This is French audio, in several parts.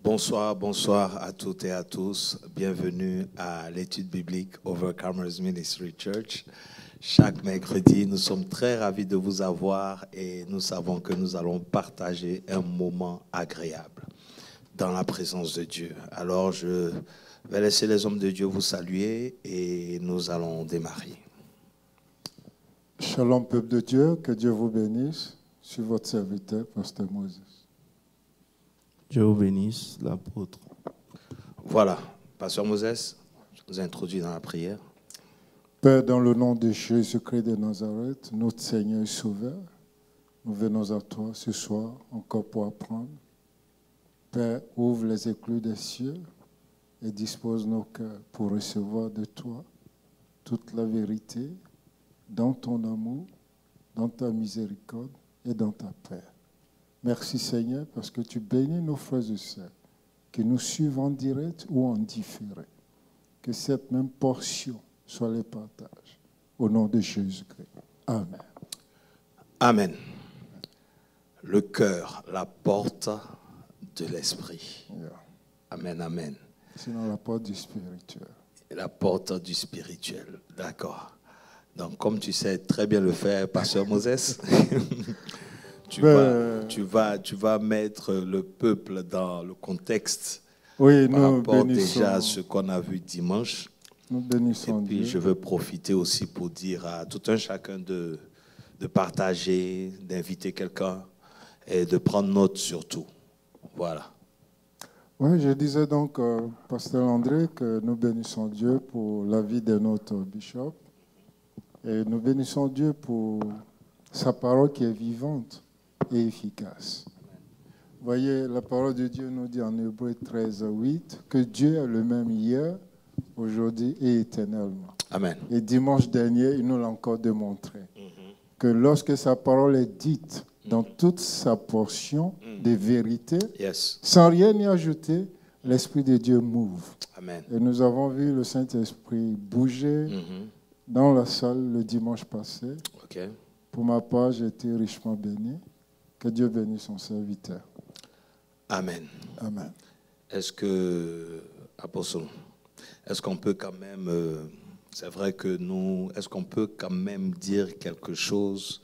Bonsoir, bonsoir à toutes et à tous. Bienvenue à l'étude biblique Overcomers Ministry Church. Chaque mercredi, nous sommes très ravis de vous avoir et nous savons que nous allons partager un moment agréable dans la présence de Dieu. Alors, je vais laisser les hommes de Dieu vous saluer et nous allons démarrer. Shalom, peuple de Dieu, que Dieu vous bénisse. Je suis votre serviteur, Pasteur Moses. Dieu vous bénisse, l'apôtre. Voilà, Pasteur Moses, je vous introduis dans la prière. Père, dans le nom de Jésus-Christ de Nazareth, notre Seigneur et Sauveur, nous venons à toi ce soir encore pour apprendre. Père, ouvre les écluses des cieux et dispose nos cœurs pour recevoir de toi toute la vérité dans ton amour, dans ta miséricorde et dans ta paix. Merci Seigneur parce que tu bénis nos frères et sœurs qui nous suivent en direct ou en différé. Que cette même portion soit les partages. Au nom de Jésus-Christ. Amen. Amen. Le cœur, la porte de l'esprit. Yeah. Amen, amen. Sinon la porte du spirituel. La porte du spirituel, d'accord. Donc comme tu sais très bien le faire, Pasteur Moses, tu vas mettre le peuple dans le contexte Oui, par nous rapport bénissons, déjà à ce qu'on a vu dimanche. nous bénissons Et puis Dieu. je veux profiter aussi pour dire à tout un chacun de partager, d'inviter quelqu'un et de prendre note surtout. Voilà. Oui, je disais donc, Pasteur André, que nous bénissons Dieu pour la vie de notre bishop. Et nous bénissons Dieu pour sa parole qui est vivante et efficace. Vous voyez, la parole de Dieu nous dit en Hébreux 13, 8 que Dieu est le même hier, aujourd'hui et éternellement. Amen. Et dimanche dernier, il nous l'a encore démontré que lorsque sa parole est dite dans toute sa portion de vérité, Yes. sans rien y ajouter, l'Esprit de Dieu move. Amen. Et nous avons vu le Saint-Esprit bouger dans la salle le dimanche passé. OK. Pour ma part, j'ai été richement béni. Que Dieu bénisse son serviteur. Amen. Amen. Est-ce que, Apostle, est-ce qu'on peut quand même, c'est vrai que nous, est-ce qu'on peut quand même dire quelque chose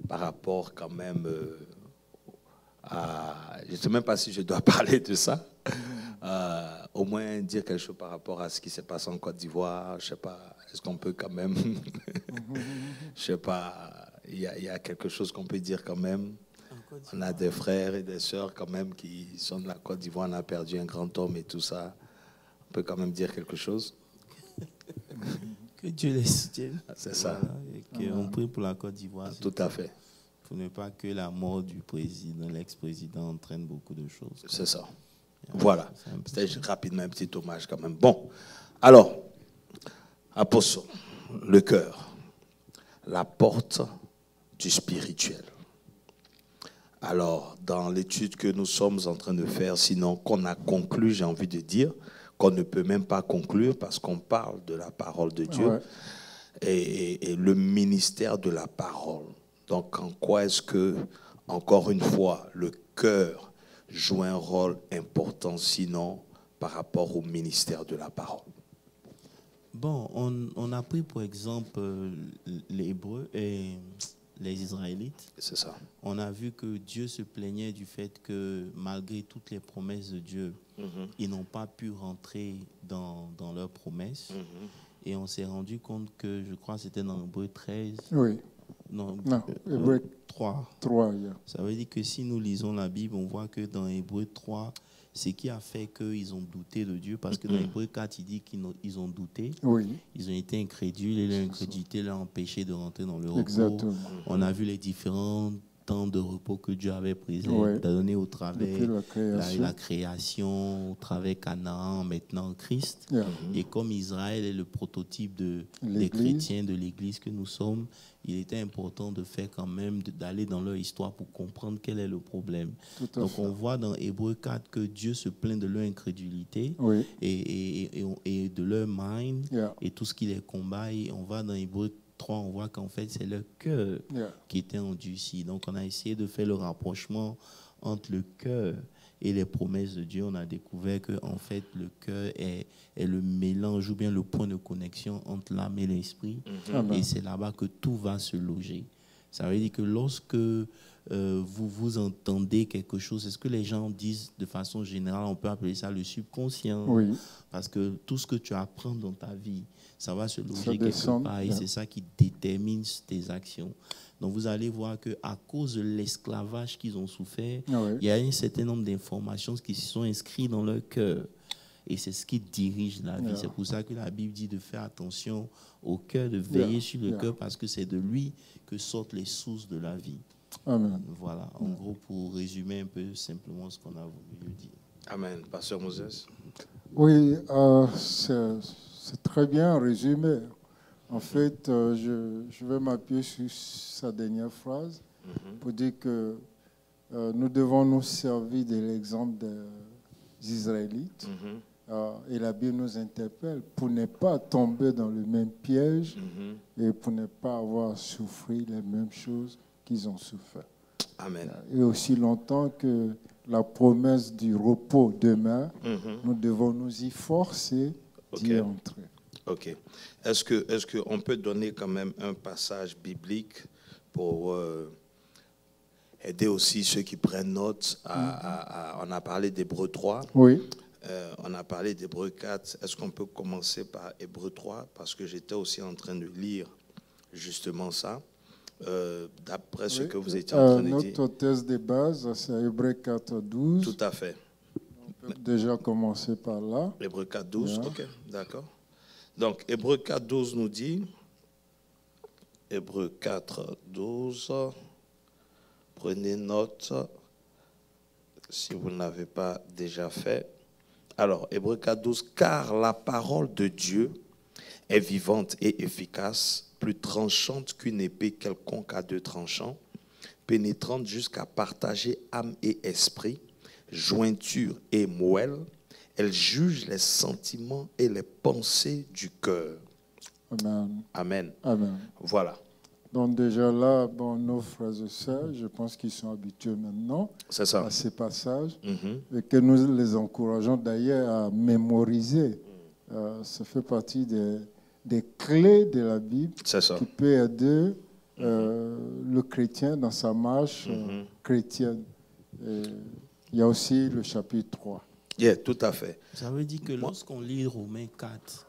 par rapport quand même à, je ne sais même pas si je dois parler de ça, au moins dire quelque chose par rapport à ce qui s'est passé en Côte d'Ivoire, je ne sais pas, est-ce qu'on peut quand même, je ne sais pas, il y a quelque chose qu'on peut dire quand même. On a des frères et des sœurs quand même qui sont de la Côte d'Ivoire, on a perdu un grand homme et tout ça. On peut quand même dire quelque chose. Que Dieu les soutienne. C'est ça. Voilà, et qu'on prie pour la Côte d'Ivoire. Tout à fait. Pour ne pas que la mort du président, l'ex-président, entraîne beaucoup de choses. C'est ça. Yeah, Voilà. c'est un peu C'était rapidement un petit hommage quand même. Bon. Alors, Apostle, le cœur, la porte du spirituel. Alors, dans l'étude que nous sommes en train de faire, sinon qu'on a conclu, j'ai envie de dire, qu'on ne peut même pas conclure parce qu'on parle de la parole de Dieu et le ministère de la parole. Donc, en quoi est-ce que, encore une fois, le cœur joue un rôle important, sinon par rapport au ministère de la parole? Bon, on a pris pour exemple les Hébreux et les Israélites. C'est ça. On a vu que Dieu se plaignait du fait que malgré toutes les promesses de Dieu, ils n'ont pas pu rentrer dans leurs promesses. Et on s'est rendu compte que, je crois que c'était dans Hébreux 13. Oui. Non, Hébreux 3. 3. Yeah. Ça veut dire que si nous lisons la Bible, on voit que dans Hébreux 3, ce qui a fait qu'ils ont douté de Dieu, parce que dans Hébreux 4, il dit qu'ils ont douté. Oui. Ils ont été incrédules et leur incrédulité leur a empêché de rentrer dans le repos. Exactement. On a vu les différents temps de repos que Dieu avait Ouais. donné au travers Depuis la création, au travers Canaan, maintenant Christ. Yeah. Et comme Israël est le prototype des L'Église. chrétiens de l'Église que nous sommes, il était important de faire quand même, d'aller dans leur histoire pour comprendre quel est le problème. Tout à Donc fait. on voit dans Hébreux 4 que Dieu se plaint de leur incrédulité Oui. et de leur mind Yeah. et tout ce qui les combat. Et on va dans Hébreux 3, on voit qu'en fait, c'est le cœur Yeah. qui était endurci. Donc, on a essayé de faire le rapprochement entre le cœur et les promesses de Dieu. On a découvert que, en fait, le cœur est le mélange ou bien le point de connexion entre l'âme et l'esprit. Amen. Et c'est là-bas que tout va se loger. Ça veut dire que lorsque vous entendez quelque chose, c'est ce que les gens disent de façon générale, on peut appeler ça le subconscient. Oui. Parce que tout ce que tu apprends dans ta vie, ça va se loger Ça quelque descend, part et yeah. c'est ça qui détermine tes actions. Donc vous allez voir qu'à cause de l'esclavage qu'ils ont souffert, Oui. il y a un certain nombre d'informations qui se sont inscrites dans leur cœur. Et c'est ce qui dirige la vie. Yeah. C'est pour ça que la Bible dit de faire attention au cœur, de veiller Yeah. sur le Yeah. cœur, parce que c'est de lui que sortent les sources de la vie. Amen. Voilà, en gros, pour résumer un peu simplement ce qu'on a voulu dire. Amen. Pasteur Moses. Oui, c'est très bien résumé. En fait, je vais m'appuyer sur sa dernière phrase pour dire que nous devons nous servir de l'exemple des Israélites. Et la Bible nous interpelle pour ne pas tomber dans le même piège et pour ne pas avoir souffert les mêmes choses qu'ils ont souffert. Amen. Et aussi longtemps que la promesse du repos demeure, nous devons nous y forcer d'y Ok. entrer. OK. Est-ce qu'on peut donner quand même un passage biblique pour aider aussi ceux qui prennent note on a parlé d'Hébreux 3, Oui, on a parlé d'Hébreux 4. Est-ce qu'on peut commencer par Hébreux 3? Parce que j'étais aussi en train de lire justement ça, d'après ce oui. que vous étiez en train de dire. Notre thèse de base, c'est Hébreux 4, 12. Tout à fait. On peut déjà commencer par là. Hébreux 4, 12, Yeah. OK, d'accord. Donc, Hébreux 4, 12 nous dit, Hébreux 4, 12, prenez note si vous ne l'avez pas déjà fait. Alors, Hébreux 4, 12, car la parole de Dieu est vivante et efficace, plus tranchante qu'une épée quelconque à deux tranchants, pénétrante jusqu'à partager âme et esprit, jointure et moelle. Elle juge les sentiments et les pensées du cœur. Amen. Amen. Amen. Voilà, Donc déjà là, bon, nos frères et sœurs, je pense qu'ils sont habitués maintenant c'est ça. à ces passages Mhm. et que nous les encourageons d'ailleurs à mémoriser. Ça fait partie des clés de la Bible C'est ça. qui peut aider le chrétien dans sa marche chrétienne. Et il y a aussi le chapitre 3. Yeah, tout à fait. Ça veut dire que lorsqu'on lit Romains 4,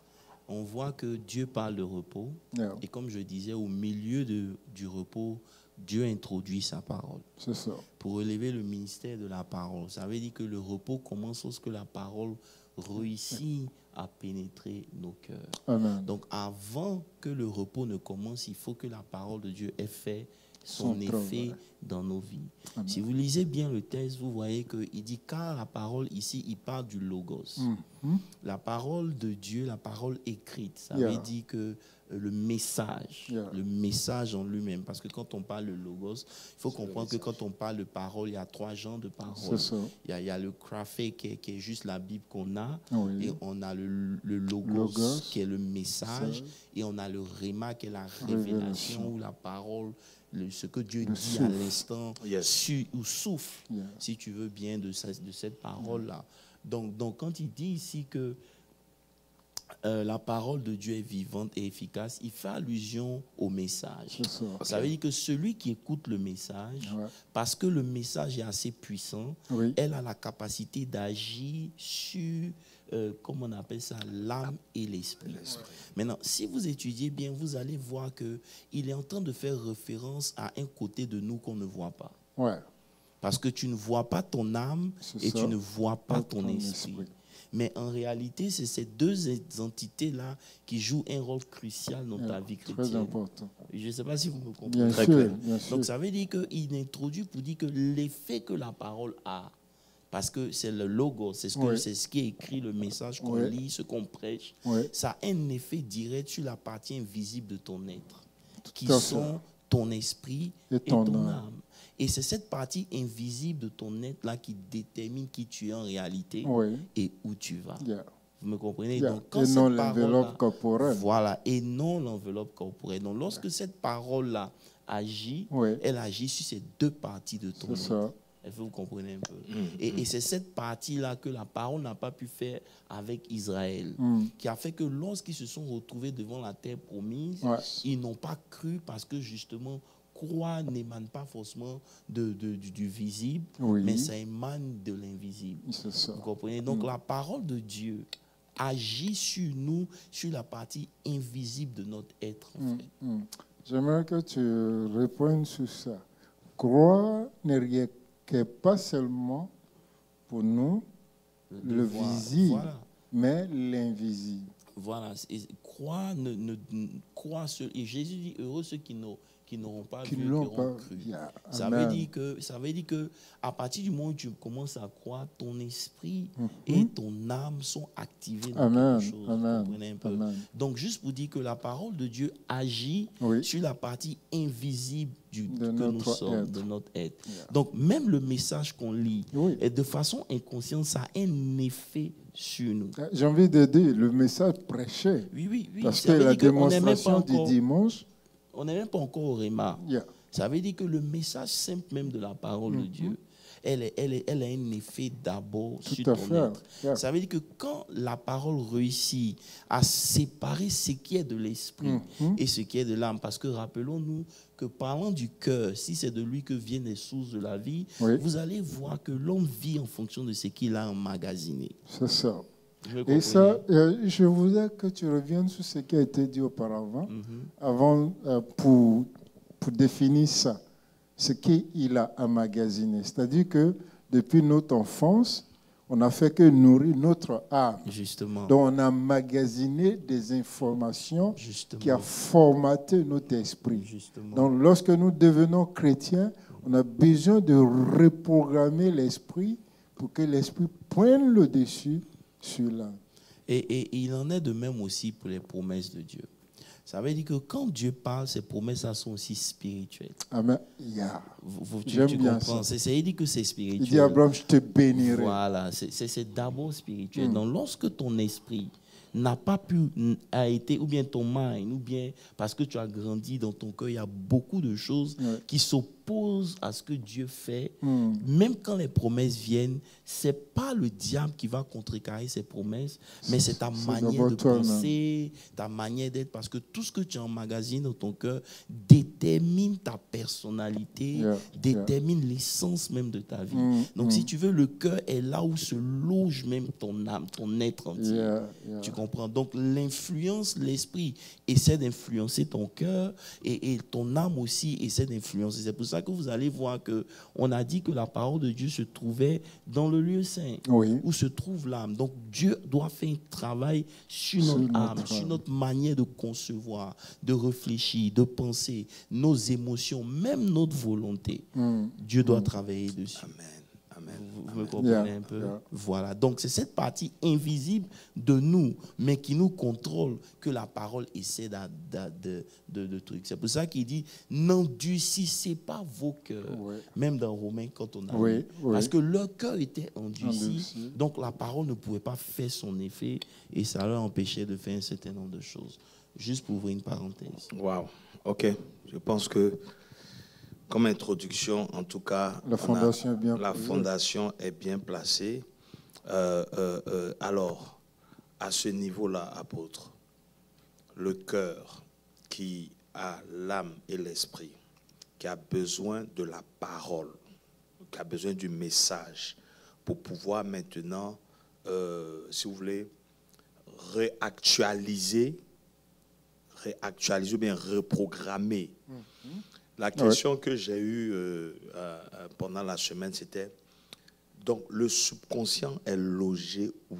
on voit que Dieu parle de repos. Yeah, Et comme je disais, au milieu du repos, Dieu introduit sa parole c'est ça. pour relever le ministère de la parole. Ça veut dire que le repos commence lorsque la parole réussit à pénétrer nos cœurs. Amen. Donc avant que le repos ne commence, il faut que la parole de Dieu ait fait Son son effet travail. dans nos vies. Amen. Si vous lisez bien le texte, vous voyez qu'il dit, car la parole ici, il parle du logos. Mhm. La parole de Dieu, la parole écrite, ça Yeah. veut dire que le message, Yeah. le message en lui-même. Parce que quand on parle de logos, il faut comprendre que quand on parle de parole, il y a trois genres de C'est paroles. ça. Il y a le graphe qui est juste la Bible qu'on a, Oui. et on a le logos, Logos, qui est le message, message. et on a le réma qui est la révélation Révélation. ou la parole, ce que Dieu Le dit à souffle. l'instant, Yes. ou souffle, Yeah. si tu veux bien, de cette parole-là. Donc, quand il dit ici que la parole de Dieu est vivante et efficace, il fait allusion au message. C'est ça. Ça veut dire que celui qui écoute le message, Ouais. parce que le message est assez puissant, Oui. elle a la capacité d'agir sur, comment on appelle ça, l'âme et l'esprit. Maintenant, si vous étudiez bien, vous allez voir qu'il est en train de faire référence à un côté de nous qu'on ne voit pas. Ouais. Parce que tu ne vois pas ton âme C'est et ça. tu ne vois pas Pas ton ton esprit. esprit. Mais en réalité, c'est ces deux entités-là qui jouent un rôle crucial dans ta vie Très chrétienne. important. Je ne sais pas si vous me comprenez. Bien Très sûr, clair. bien sûr. Donc ça veut dire qu'il introduit pour dire que l'effet que la parole a, parce que c'est le logo, c'est Oui. ce qui est écrit, le message qu'on Oui. lit, ce qu'on prêche, Oui. ça a un effet direct sur la partie invisible de ton être, qui à fait. sont ton esprit Et et ton ton âme. âme. Et c'est cette partie invisible de ton être-là qui détermine qui tu es en réalité Oui. et où tu vas. Yeah. Vous me comprenez? Yeah. Donc, quand Et cette non parole-là- l'enveloppe corporelle. Voilà, et non l'enveloppe corporelle. Donc, lorsque cette parole-là agit, Oui. elle agit sur ces deux parties de ton C'est être. ça. Est-ce que vous comprenez un peu? Et c'est cette partie-là que la parole n'a pas pu faire avec Israël, qui a fait que lorsqu'ils se sont retrouvés devant la terre promise, Ouais. ils n'ont pas cru parce que justement, croire n'émane pas forcément du visible, Oui. mais ça émane de l'invisible. C'est ça. Vous comprenez? Donc la parole de Dieu agit sur nous, sur la partie invisible de notre être. En fait. J'aimerais que tu répondes sur ça. Croire n'est rien que pas seulement pour nous le voir, visible, voilà. mais l'invisible. Voilà. Et croire, croire et Jésus dit heureux ceux qui n'auront pas Qui vu, ne l'ont qui auront pas cru. vu. Yeah. Ça Amen. veut dire que à partir du moment où tu commences à croire, ton esprit et ton âme sont activés dans Amen. quelque chose. Amen. Vous comprenez un peu? Amen. Donc, juste pour dire que la parole de Dieu agit Oui. sur la partie invisible De que nous notre sommes, être. de notre être. Yeah. Donc, même le message qu'on lit, Oui. et de façon inconsciente, ça a un effet sur nous. J'ai envie de dire, le message prêché. Oui. Parce Ça que veut la dire qu'on n'est même pas démonstration du encore- dimanche, on n'est même pas encore au réma. yeah. Ça veut dire que le message simple même de la parole de Dieu, elle a un effet d'abord Tout sur à ton fait. être. Yeah. Ça veut dire que quand la parole réussit à séparer ce qui est de l'esprit et ce qui est de l'âme, parce que rappelons-nous que parlant du cœur, si c'est de lui que viennent les sources de la vie, Oui. vous allez voir que l'homme vit en fonction de ce qu'il a emmagasiné. C'est ça. Vous me Et comprenez? ça, je voudrais que tu reviennes sur ce qui a été dit auparavant, avant, pour définir ça, ce qu'il a emmagasiné. C'est-à-dire que depuis notre enfance, on n'a fait que nourrir notre âme. Justement. Donc on a emmagasiné des informations Justement. qui a formaté notre esprit. Justement. Donc lorsque nous devenons chrétiens, on a besoin de reprogrammer l'esprit pour que l'esprit prenne le dessus sur l'âme. Et il en est de même aussi pour les promesses de Dieu. Ça veut dire que quand Dieu parle, ces promesses sont aussi spirituelles. Amen. Yeah. Tu J'aime bien comprends? ça. Il dit que c'est spirituel. Il dit à Abraham, je te bénirai. Voilà, c'est d'abord spirituel. Donc, lorsque ton esprit n'a pas pu, a été, ou bien ton mind, ou bien parce que tu as grandi dans ton cœur, il y a beaucoup de choses qui s'opposent à ce que Dieu fait. Même quand les promesses viennent, c'est pas le diable qui va contrecarrer ces promesses, mais c'est ta manière d'abord de toi-même. penser, ta manière d'être, parce que tout ce que tu emmagasines dans ton cœur détermine ta personnalité, détermine l'essence même de ta vie. Donc, si tu veux, le cœur est là où se loge même ton âme, ton être entier. Tu comprends? Donc, l'influence, l'esprit essaie d'influencer ton cœur et ton âme aussi essaie d'influencer. C'est pour ça que vous allez voir qu'on a dit que la parole de Dieu se trouvait dans le lieu saint, où se trouve l'âme. Donc, Dieu doit faire un travail sur notre âme, sur notre manière de concevoir, de réfléchir, de penser, nos émotions, même notre volonté. Dieu doit travailler dessus. Amen. Vous me comprenez un peu? Voilà. Donc, c'est cette partie invisible de nous, mais qui nous contrôle, que la parole essaie de trucs. C'est pour ça qu'il dit, n'endurcissez pas vos cœurs. Même dans Romains, quand on a lu. Parce que leur cœur était endurci. Donc, la parole ne pouvait pas faire son effet et ça leur empêchait de faire un certain nombre de choses. Juste pour ouvrir une parenthèse. Wow. OK. Je pense que comme introduction, en tout cas, la fondation est bien placée. Alors, à ce niveau-là, apôtre, le cœur qui a l'âme et l'esprit, qui a besoin de la parole, qui a besoin du message pour pouvoir maintenant, si vous voulez, réactualiser ou bien reprogrammer. La question que j'ai eue pendant la semaine, c'était, donc le subconscient est logé où?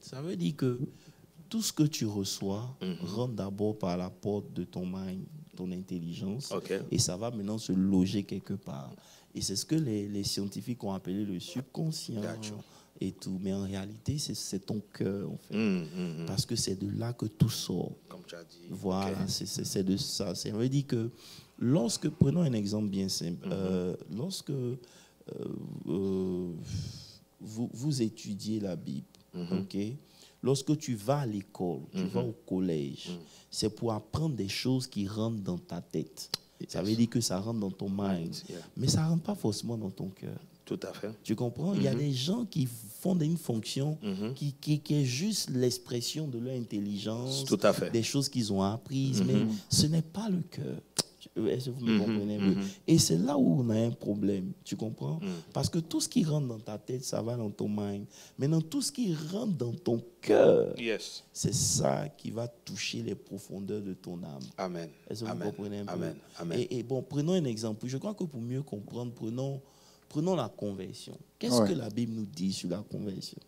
Ça veut dire que tout ce que tu reçois rentre d'abord par la porte de ton mind, ton intelligence, et ça va maintenant se loger quelque part. Et c'est ce que les scientifiques ont appelé le subconscient. Et tout, mais en réalité, c'est ton cœur, en fait. Parce que c'est de là que tout sort. Comme tu as dit. Voilà, c'est de ça. Ça veut dire que lorsque, prenons un exemple bien simple, lorsque vous étudiez la Bible, ok? Lorsque tu vas à l'école, tu vas au collège, c'est pour apprendre des choses qui rentrent dans ta tête. Ça veut dire que ça rentre dans ton mind, mais ça ne rentre pas forcément dans ton cœur. Tout à fait. Tu comprends? Il y a des gens qui font une fonction qui est juste l'expression de leur intelligence, Tout à fait. des choses qu'ils ont apprises, mais ce n'est pas le cœur. Est-ce que vous me comprenez? Et c'est là où on a un problème, tu comprends? Parce que tout ce qui rentre dans ta tête, ça va dans ton mind. Maintenant, tout ce qui rentre dans ton cœur, c'est ça qui va toucher les profondeurs de ton âme. Amen. Est-ce que vous comprenez un peu? Amen. Amen. Et bon, prenons un exemple. Je crois que pour mieux comprendre, prenons la conversion. Qu'est-ce que la Bible nous dit sur la conversion?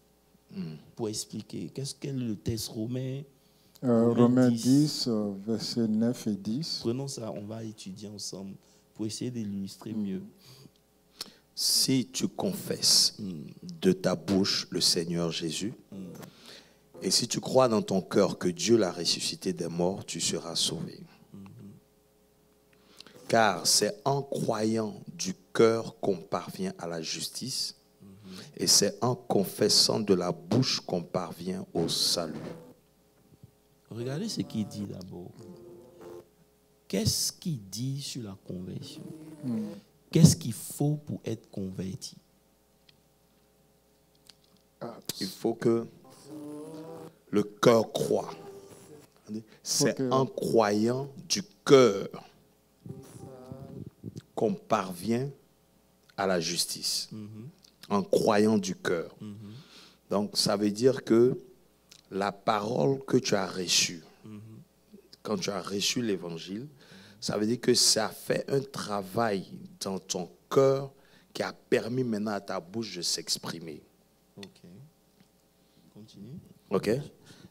Pour expliquer. Qu'est-ce qu'est le texte romain? Romains 10, versets 9 et 10. Prenons ça, on va étudier ensemble pour essayer d'illustrer mieux. Si tu confesses de ta bouche le Seigneur Jésus, et si tu crois dans ton cœur que Dieu l'a ressuscité des morts, tu seras sauvé. Car c'est en croyant du cœur qu'on parvient à la justice, et c'est en confessant de la bouche qu'on parvient au salut. Regardez ce qu'il dit d'abord. Qu'est-ce qu'il dit sur la conversion? Qu'est-ce qu'il faut pour être converti? Il faut que le cœur croie. C'est en croyant du cœur qu'on parvient à la justice. En croyant du cœur. Donc, ça veut dire que la parole que tu as reçue, quand tu as reçu l'évangile, ça veut dire que ça fait un travail dans ton cœur qui a permis maintenant à ta bouche de s'exprimer. Ok. Continue. Ok.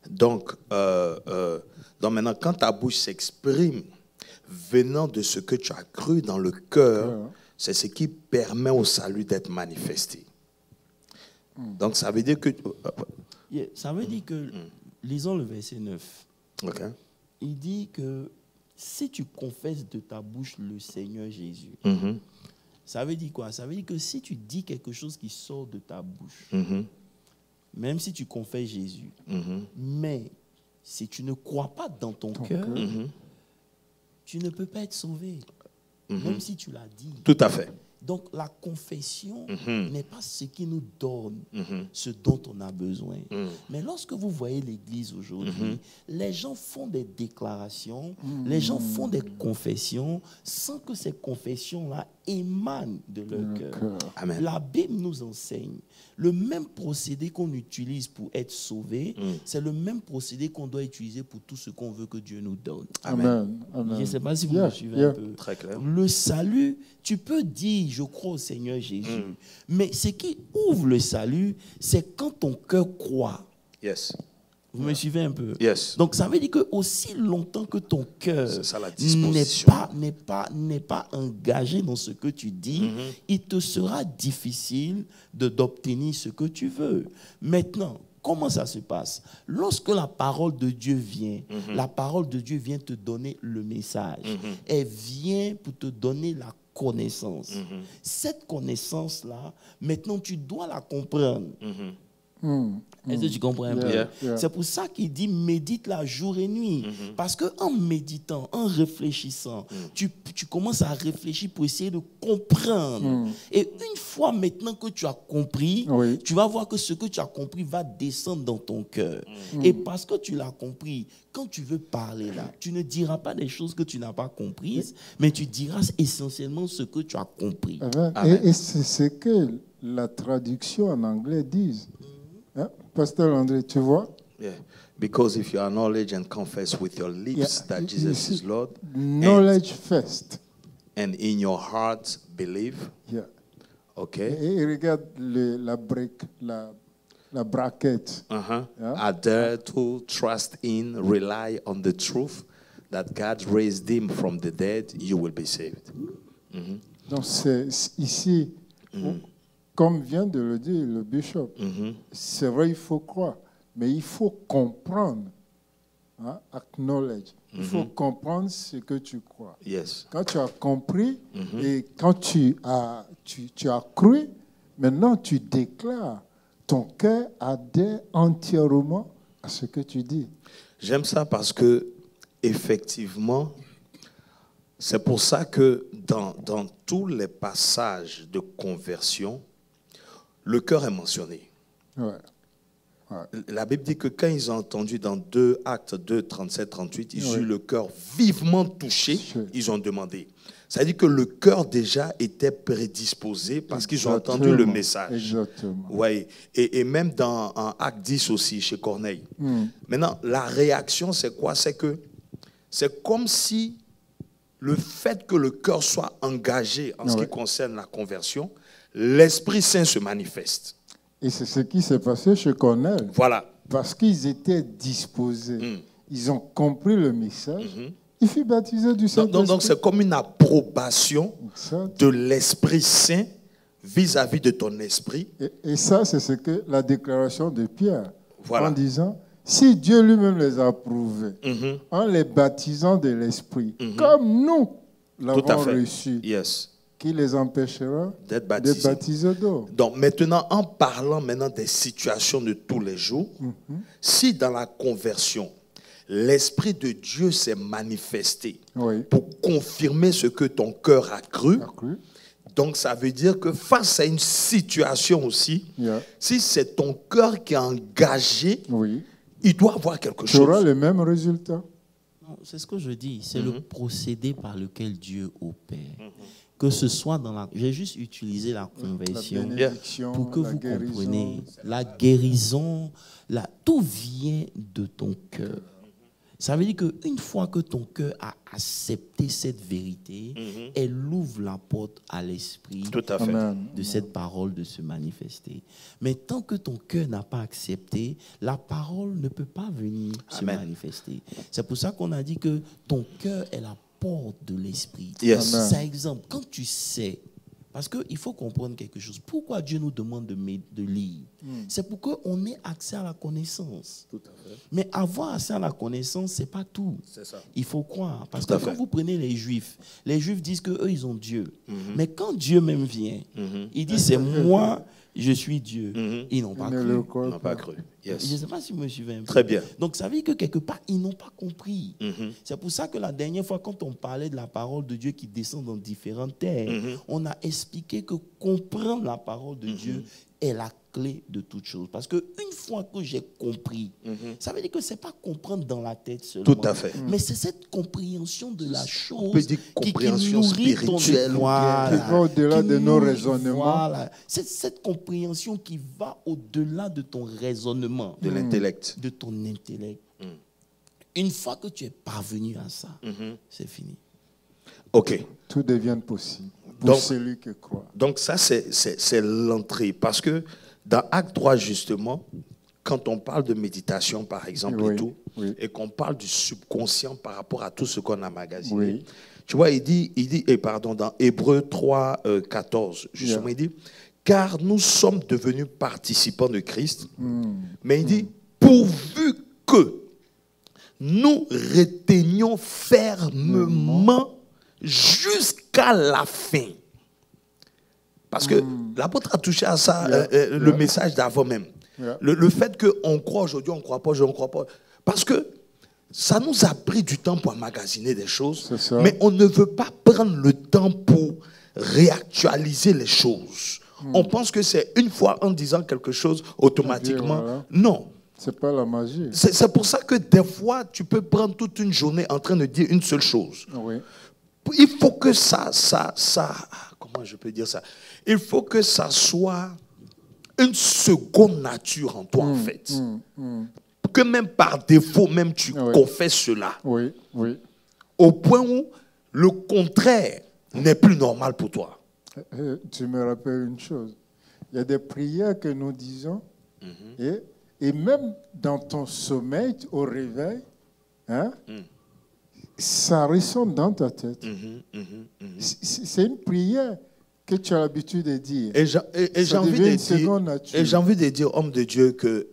Donc maintenant, quand ta bouche s'exprime, venant de ce que tu as cru dans le cœur, c'est ce qui permet au salut d'être manifesté. Donc, ça veut dire que... Ça veut dire que, lisons le verset 9. Ok. Il dit que si tu confesses de ta bouche le Seigneur Jésus, ça veut dire quoi? Ça veut dire que si tu dis quelque chose qui sort de ta bouche, même si tu confesses Jésus, mais si tu ne crois pas dans ton cœur, tu ne peux pas être sauvé, même si tu l'as dit. Tout à fait. Donc la confession n'est pas ce qui nous donne ce dont on a besoin. Mais lorsque vous voyez l'Église aujourd'hui, les gens font des déclarations, les gens font des confessions sans que ces confessions-là émanent de leur cœur. Amen. La Bible nous enseigne le même procédé qu'on utilise pour être sauvé, c'est le même procédé qu'on doit utiliser pour tout ce qu'on veut que Dieu nous donne. Amen. Amen. Je ne sais pas si vous me suivez un peu. Très clair. Le salut, tu peux dire je crois au Seigneur Jésus, mais ce qui ouvre le salut, c'est quand ton cœur croit. Yes. Vous me suivez un peu? Yes. Donc ça veut dire que aussi longtemps que ton cœur n'est pas engagé dans ce que tu dis, il te sera difficile d'obtenir ce que tu veux. Maintenant, comment ça se passe? Lorsque la parole de Dieu vient, la parole de Dieu vient te donner le message. Elle vient pour te donner la connaissance. Cette connaissance-là, maintenant tu dois la comprendre. Est-ce que tu comprends un peu? C'est pour ça qu'il dit médite-la jour et nuit. Parce qu'en méditant, en réfléchissant, tu commences à réfléchir pour essayer de comprendre. Et une fois maintenant que tu as compris, tu vas voir que ce que tu as compris va descendre dans ton cœur. Et parce que tu l'as compris, quand tu veux parler là, tu ne diras pas des choses que tu n'as pas comprises, mais tu diras essentiellement ce que tu as compris. Et c'est ce que la traduction en anglais dit. Pasteur André, tu vois? Yeah. Because if you acknowledge and confess with your lips that Jesus is Lord, knowledge first, and in your heart believe. Yeah. Okay. Et regarde la braquette. I dare to trust in, rely on the truth that God raised him from the dead, you will be saved. Donc c'est ici. Comme vient de le dire le bishop, c'est vrai, il faut croire, mais il faut comprendre, acknowledge. Il faut comprendre ce que tu crois. Yes. Quand tu as compris et quand tu as cru, maintenant tu déclares ton cœur adhère entièrement à ce que tu dis. J'aime ça parce que, effectivement, c'est pour ça que dans tous les passages de conversion, le cœur est mentionné. Ouais. La Bible dit que quand ils ont entendu dans Actes 2, 37, 38, ils ont eu Oui. le cœur vivement touché, Touché. ils ont demandé. Ça veut dire que le cœur déjà était prédisposé parce qu'ils ont entendu le Exactement. message. Exactement. Ouais. Et même dans en Acte 10 aussi, chez Corneille. Maintenant, la réaction, c'est quoi? C'est que c'est comme si le fait que le cœur soit engagé en ce qui concerne la conversion, l'Esprit Saint se manifeste. Et c'est ce qui s'est passé chez Corneille. Voilà. Parce qu'ils étaient disposés. Ils ont compris le message. Il fut baptisé du Saint-Esprit. Donc c'est comme une approbation Exact. de l'Esprit Saint vis-à-vis de ton esprit. Et ça, c'est ce que la déclaration de Pierre, Voilà. en disant, si Dieu lui-même les a approuvés, en les baptisant de l'Esprit, comme nous Tout à l'avons fait. reçu, Yes. qui les empêchera D'être d'être baptisés d'eau. Donc maintenant, en parlant maintenant des situations de tous les jours, si dans la conversion, l'Esprit de Dieu s'est manifesté Oui. pour confirmer ce que ton cœur a cru, D'accord. donc ça veut dire que face à une situation aussi, Yeah. si c'est ton cœur qui est engagé, Oui. il doit avoir quelque Tu auras chose. le même résultat. Non, c'est ce que je dis, c'est le procédé par lequel Dieu opère. Que ce soit dans la... J'ai juste utilisé la conversion La bénédiction, pour que la vous guérison. compreniez. La guérison, tout vient de ton cœur. Ça veut dire qu'une fois que ton cœur a accepté cette vérité, elle ouvre la porte à l'esprit Tout à fait. Amen. de cette parole de se manifester. Mais tant que ton cœur n'a pas accepté, la parole ne peut pas venir se Amen. manifester. C'est pour ça qu'on a dit que ton cœur est la porte de l'esprit. Yes. Amen. C'est exemple, quand tu sais, parce qu'il faut comprendre quelque chose. Pourquoi Dieu nous demande de lire? C'est pour qu'on ait accès à la connaissance. Tout à fait. Mais avoir accès à la connaissance, ce n'est pas tout. C'est ça. Il faut croire. Parce Tout que à quand fait. vous prenez les Juifs disent qu'eux, ils ont Dieu. Mais quand Dieu même vient, il dit, c'est moi, je suis Dieu. Ils n'ont pas Ne cru. le On crois n'a pas. pas cru. Je ne Yes. sais pas si vous me suivez un peu. Très bien. Donc, ça veut dire que quelque part, ils n'ont pas compris. C'est pour ça que la dernière fois, quand on parlait de la parole de Dieu qui descend dans différentes terres, on a expliqué que comprendre la parole de Dieu est la clé de toute chose. Parce qu'une fois que j'ai compris, ça veut dire que ce n'est pas comprendre dans la tête seulement. Tout à fait. Mais c'est cette compréhension de la chose peut dire compréhension nourrit ton spirituelle, voilà, qui va au-delà qui de nos nourrit, raisonnements. voilà. C'est cette compréhension qui va au-delà de ton raisonnement, De l'intellect. de ton intellect. Une fois que tu es parvenu à ça, c'est fini. OK. Tout devient possible pour Donc- celui qui croit. Donc ça, c'est l'entrée. Parce que dans Acte 3, justement, quand on parle de méditation, par exemple, Oui, et tout, oui. et qu'on parle du subconscient par rapport à tout ce qu'on a magasiné, Oui. tu vois, il dit dans Hébreux 3, 14, justement, Yeah. il dit, car nous sommes devenus participants de Christ, mais il dit, pourvu que nous retenions fermement jusqu'à la fin. Parce que l'apôtre a touché à ça, le message d'avant même. Yeah. Le fait qu'on croit aujourd'hui, on ne croit pas, je ne crois pas. Parce que ça nous a pris du temps pour emmagasiner des choses, C'est ça. mais on ne veut pas prendre le temps pour réactualiser les choses. On pense que c'est une fois en disant quelque chose, automatiquement. Voilà. Non. C'est pas la magie. C'est pour ça que des fois, tu peux prendre toute une journée en train de dire une seule chose. Oui. Il faut que ça, comment je peux dire ça? Il faut que ça soit une seconde nature en toi, en fait. Que même par défaut, même tu Oui. confesses cela. Oui, oui. Au point où le contraire n'est plus normal pour toi. Tu me rappelles une chose. Il y a des prières que nous disons, et même dans ton sommeil, au réveil, hein, ça résonne dans ta tête. C'est une prière que tu as l'habitude de dire. Et j'ai Ça envie devient de une dire, seconde nature. et j'ai envie de dire, homme de Dieu, que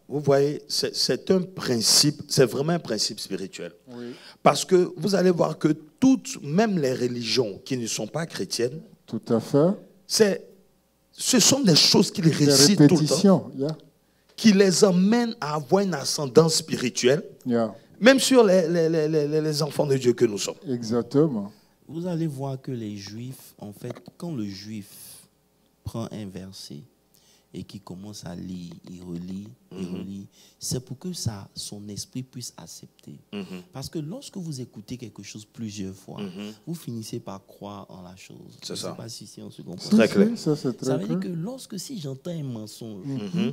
vous voyez, c'est un principe, c'est vraiment un principe spirituel. Oui. Parce que vous allez voir que toutes, même les religions qui ne sont pas chrétiennes, Tout à fait. c'est ce sont des choses qu'ils Des récitent tout le temps, répétitions. Yeah. qui les emmènent à avoir une ascendance spirituelle, Yeah. même sur les enfants de Dieu que nous sommes. Exactement. Vous allez voir que les Juifs, en fait, quand le Juif prend un verset et qui commence à lire, il relit, c'est pour que son esprit puisse accepter. Parce que lorsque vous écoutez quelque chose plusieurs fois, vous finissez par croire en la chose. C'est Je ça. ne sais pas si on se comprend. Très clair. Ça, c'est très Ça veut clair. dire que lorsque si j'entends un mensonge,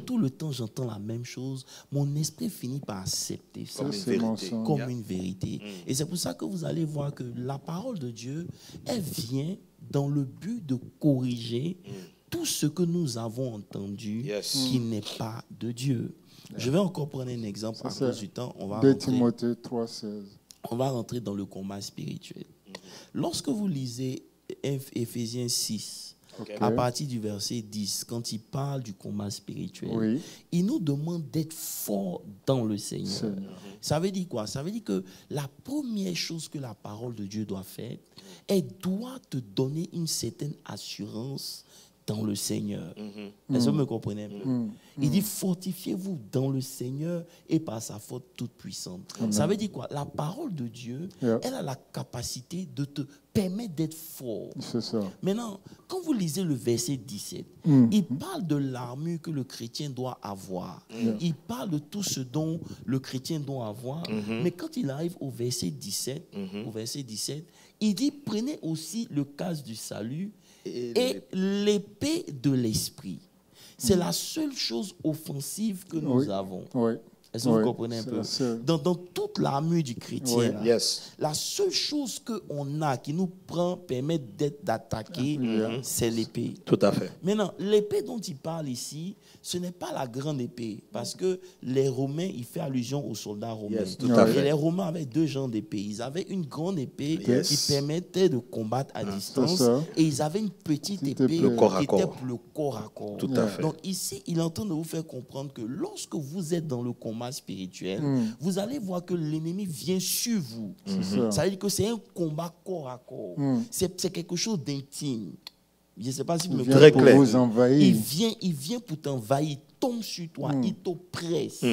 tout le temps j'entends la même chose, mon esprit finit par accepter ça Comme Ça, une c'est vérité. mensonge. comme Yeah. une vérité. Et c'est pour ça que vous allez voir que la parole de Dieu, elle vient dans le but de corriger tout ce que nous avons entendu Yes. qui n'est pas de Dieu. Je vais encore prendre un exemple Ça, à c'est cause du temps. On va 2 rentrer. Timothée 3,16. On va rentrer dans le combat spirituel. Lorsque vous lisez Éphésiens 6, Ok. à partir du verset 10, quand il parle du combat spirituel, Oui. il nous demande d'être fort dans le Seigneur. Seigneur. Ça veut dire quoi? Ça veut dire que la première chose que la parole de Dieu doit faire, elle doit te donner une certaine assurance dans le Seigneur. Est-ce que vous me comprenez un peu? Il dit, fortifiez-vous dans le Seigneur et par sa force toute puissante. Ça veut dire quoi? La parole de Dieu, Yeah. elle a la capacité de te permettre d'être fort. C'est ça. Maintenant, quand vous lisez le verset 17, il parle de l'armure que le chrétien doit avoir. Il parle de tout ce dont le chrétien doit avoir. Mais quand il arrive au verset 17, il dit, prenez aussi le casque du salut et l'épée de l'esprit. C'est la seule chose offensive que nous Oui. avons. Oui. Est-ce que vous Oui, comprenez un c'est peu? la seule. Dans toute l'armure du chrétien, Oui. là, Yes. la seule chose qu'on a qui nous permet d'attaquer, c'est l'épée. Tout à fait. Maintenant, l'épée dont il parle ici, ce n'est pas la grande épée, parce que les Romains, il fait allusion aux soldats romains. Yes, tout à Et fait. les Romains avaient deux genres d'épées. Ils avaient une grande épée Yes. qui permettait de combattre à distance, ça. et ils avaient une petite Petite épée épée. Le corps à qui était corps. pour le corps à corps. Tout à fait. Donc ici, il est en train de vous faire comprendre que lorsque vous êtes dans le combat spirituel, vous allez voir que l'ennemi vient sur vous. ça. Ça veut dire que c'est un combat corps à corps. C'est quelque chose d'intime. Je ne sais pas si vous Il me vient Très pour clair. vous envahir. il vient pour t'envahir, il tombe sur toi, il t'oppresse.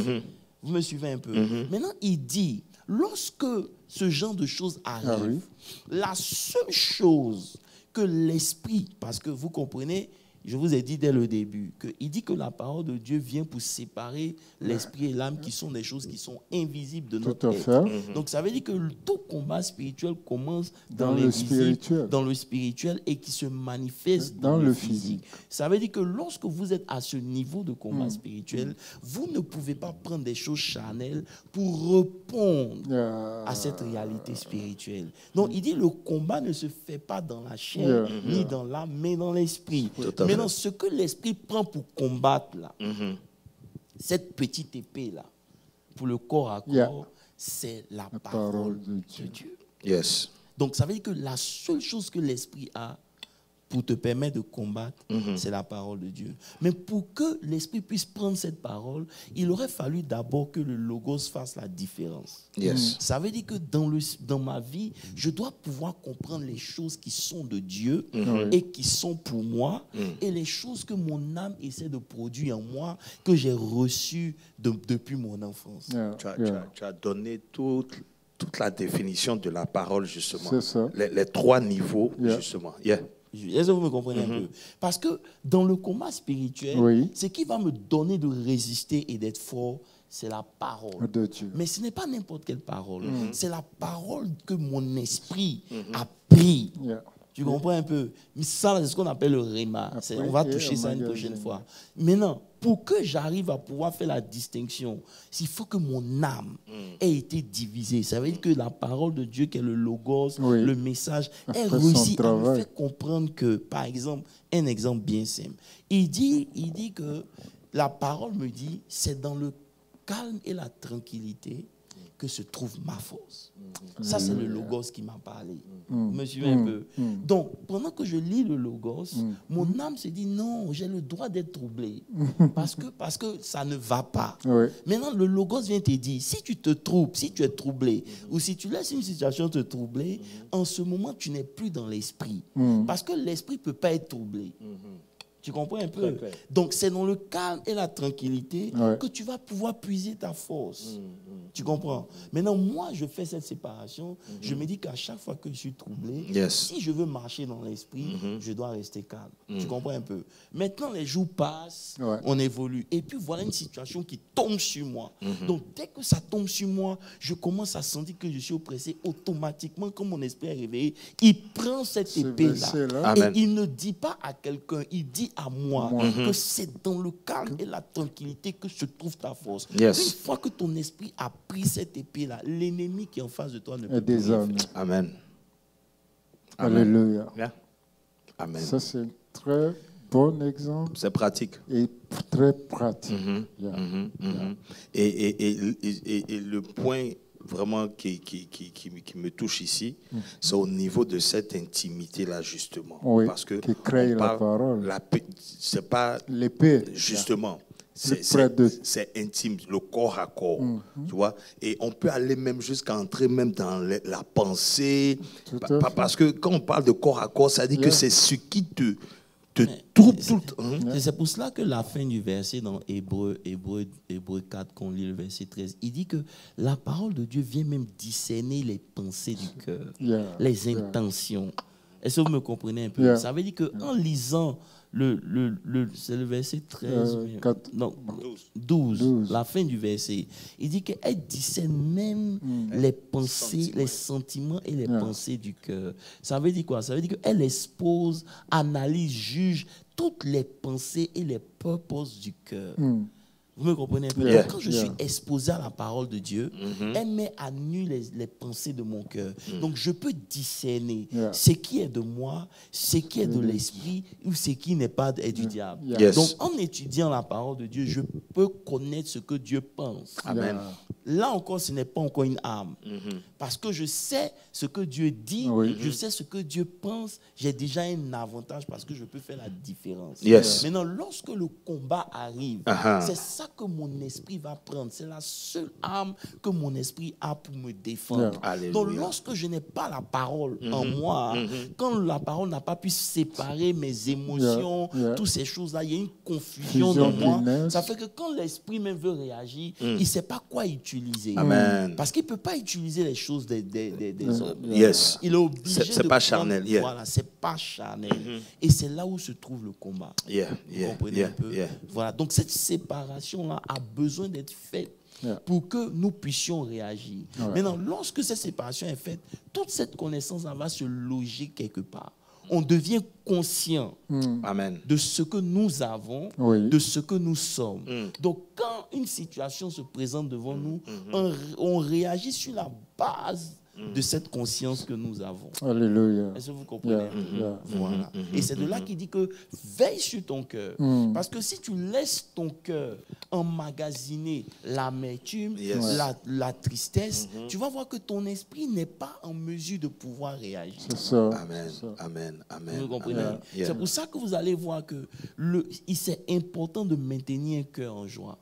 Vous me suivez un peu? Maintenant, il dit, lorsque ce genre de choses arrive, la seule chose que l'esprit, parce que vous comprenez, je vous ai dit dès le début, qu'il dit que la parole de Dieu vient pour séparer l'esprit et l'âme, qui sont des choses qui sont invisibles de notre Tout à être. fait. Donc ça veut dire que tout combat spirituel commence dans, Dans le l'invisible, spirituel. dans le spirituel, et qui se manifeste Dans dans le le physique. physique. Ça veut dire que lorsque vous êtes à ce niveau de combat spirituel, vous ne pouvez pas prendre des choses charnelles pour répondre à cette réalité spirituelle. Donc il dit le combat ne se fait pas dans la chair, ni dans l'âme, mais dans l'esprit. à Maintenant, ce que l'esprit prend pour combattre là, cette petite épée là, pour le corps à corps, Yeah. c'est la parole parole de de Dieu. Dieu. Yes. Donc ça veut dire que la seule chose que l'esprit a pour te permettre de combattre, c'est la parole de Dieu. Mais pour que l'esprit puisse prendre cette parole, il aurait fallu d'abord que le logos fasse la différence. Yes. Ça veut dire que dans ma vie, je dois pouvoir comprendre les choses qui sont de Dieu et qui sont pour moi, et les choses que mon âme essaie de produire en moi, que j'ai reçues depuis mon enfance. Tu as donné toute la définition de la parole, justement. C'est ça. Les trois niveaux, justement. Yeah. Est-ce que vous me comprenez un peu? Parce que dans le combat spirituel, ce qui va me donner de résister et d'être fort, c'est la parole. De Dieu. Mais ce n'est pas n'importe quelle parole. C'est la parole que mon esprit a pris. Tu comprends un peu? Mais ça, c'est ce qu'on appelle le réma. On va toucher ça une prochaine fois. Maintenant, pour que j'arrive à pouvoir faire la distinction, il faut que mon âme ait été divisée. Ça veut dire que la parole de Dieu, qui est le logos, le message, est réussi à me faire comprendre que, par exemple, un exemple bien simple. Il dit que la parole me dit, c'est dans le calme et la tranquillité que se trouve ma force. Ça, c'est le logos qui m'a parlé. Vous me suivez un peu? Donc, pendant que je lis le logos, mon âme se dit, non, j'ai le droit d'être troublé. Parce que ça ne va pas. Maintenant, le logos vient te dire, si tu te troubles, si tu es troublé, ou si tu laisses une situation te troubler, en ce moment, tu n'es plus dans l'esprit. Parce que l'esprit ne peut pas être troublé. Tu comprends un peu? Très clair. Donc, c'est dans le calme et la tranquillité Ouais. que tu vas pouvoir puiser ta force. Tu comprends? Maintenant, moi, je fais cette séparation. Je me dis qu'à chaque fois que je suis troublé, Yes. si je veux marcher dans l'esprit, je dois rester calme. Tu comprends un peu? Maintenant, les jours passent, Ouais. on évolue. Et puis, voilà une situation qui tombe sur moi. Donc, dès que ça tombe sur moi, je commence à sentir que je suis oppressé. Automatiquement, comme mon esprit est réveillé, il prend cette Ce épée-là. verset-là. Amen. Et il ne dit pas à quelqu'un, il dit à moi que c'est dans le calme et la tranquillité que se trouve ta force. Yes. Une fois que ton esprit a pris cette épée-là, l'ennemi qui est en face de toi ne peut Et plus des rien hommes. faire. Amen. Amen. Alléluia. Yeah. Amen. Ça, c'est un très bon exemple C'est pratique. et très pratique. Yeah. Et le point vraiment qui me touche ici, c'est au niveau de cette intimité-là, justement. Oui, Parce que qui crée on la parle- parole. c'est pas L'épée. justement. Plus près de- C'est intime, le corps à corps, tu vois. Et on peut aller même jusqu'à entrer même dans la pensée. Tout à fait. Parce que quand on parle de corps à corps, ça dit que Yeah. c'est ce qui te trouble tout le temps. C'est pour cela que la fin du verset dans Hébreu 4, qu'on lit le verset 13, il dit que la parole de Dieu vient même discerner les pensées du cœur, Yeah. les Yeah. intentions. Est-ce que vous me comprenez un peu? Yeah. Ça veut dire qu'en lisant c'est le verset 13, non, 12, la fin du verset, il dit qu'elle discerne même les pensées, les sentiments et les pensées du cœur. Ça veut dire quoi? Ça veut dire qu'elle expose, analyse, juge toutes les pensées et les purposes du cœur. Vous me comprenez un peu? Yeah. Donc, quand je suis exposé à la parole de Dieu, elle met à nu les pensées de mon cœur. Donc, je peux discerner ce qui est de moi, ce qui est de l'esprit ou ce qui n'est pas est du diable. Yes. Donc, en étudiant la parole de Dieu, je peux connaître ce que Dieu pense. Amen. Là encore, ce n'est pas encore une arme. Parce que je sais ce que Dieu dit, Oui. je sais ce que Dieu pense, j'ai déjà un avantage parce que je peux faire la différence. Yes. Maintenant, lorsque le combat arrive, Uh-huh. c'est ça que mon esprit va prendre. C'est la seule arme que mon esprit a pour me défendre. Alléluia. Donc, lorsque je n'ai pas la parole en moi, quand la parole n'a pas pu séparer mes émotions, toutes ces choses-là, il y a une confusion Fusion dans moi. qui naissent. Ça fait que quand l'esprit même veut réagir, il ne sait pas quoi utiliser. Amen. Parce qu'il ne peut pas utiliser les choses des hommes. Yes. Il est obligé C'est de pas prendre- charnel, yeah. Voilà, c'est pas charnel. Et c'est là où se trouve le combat. Yeah, Vous yeah, comprenez yeah, un peu? yeah. Voilà. Donc cette séparation-là a besoin d'être faite pour que nous puissions réagir. Maintenant, lorsque cette séparation est faite, toute cette connaissance-là va se loger quelque part. On devient conscient Amen. de ce que nous avons, Oui. de ce que nous sommes. Donc, quand une situation se présente devant nous, on réagit sur la base de cette conscience que nous avons. Alléluia. Est-ce que vous comprenez? Voilà. Et c'est de là qu'il dit que veille sur ton cœur. Parce que si tu laisses ton cœur emmagasiner l'amertume, Yes. la tristesse, tu vas voir que ton esprit n'est pas en mesure de pouvoir réagir. C'est ça. Amen. Amen. Amen. Vous comprenez? Amen. Yeah. C'est pour ça que vous allez voir que c'est important de maintenir un cœur en joie.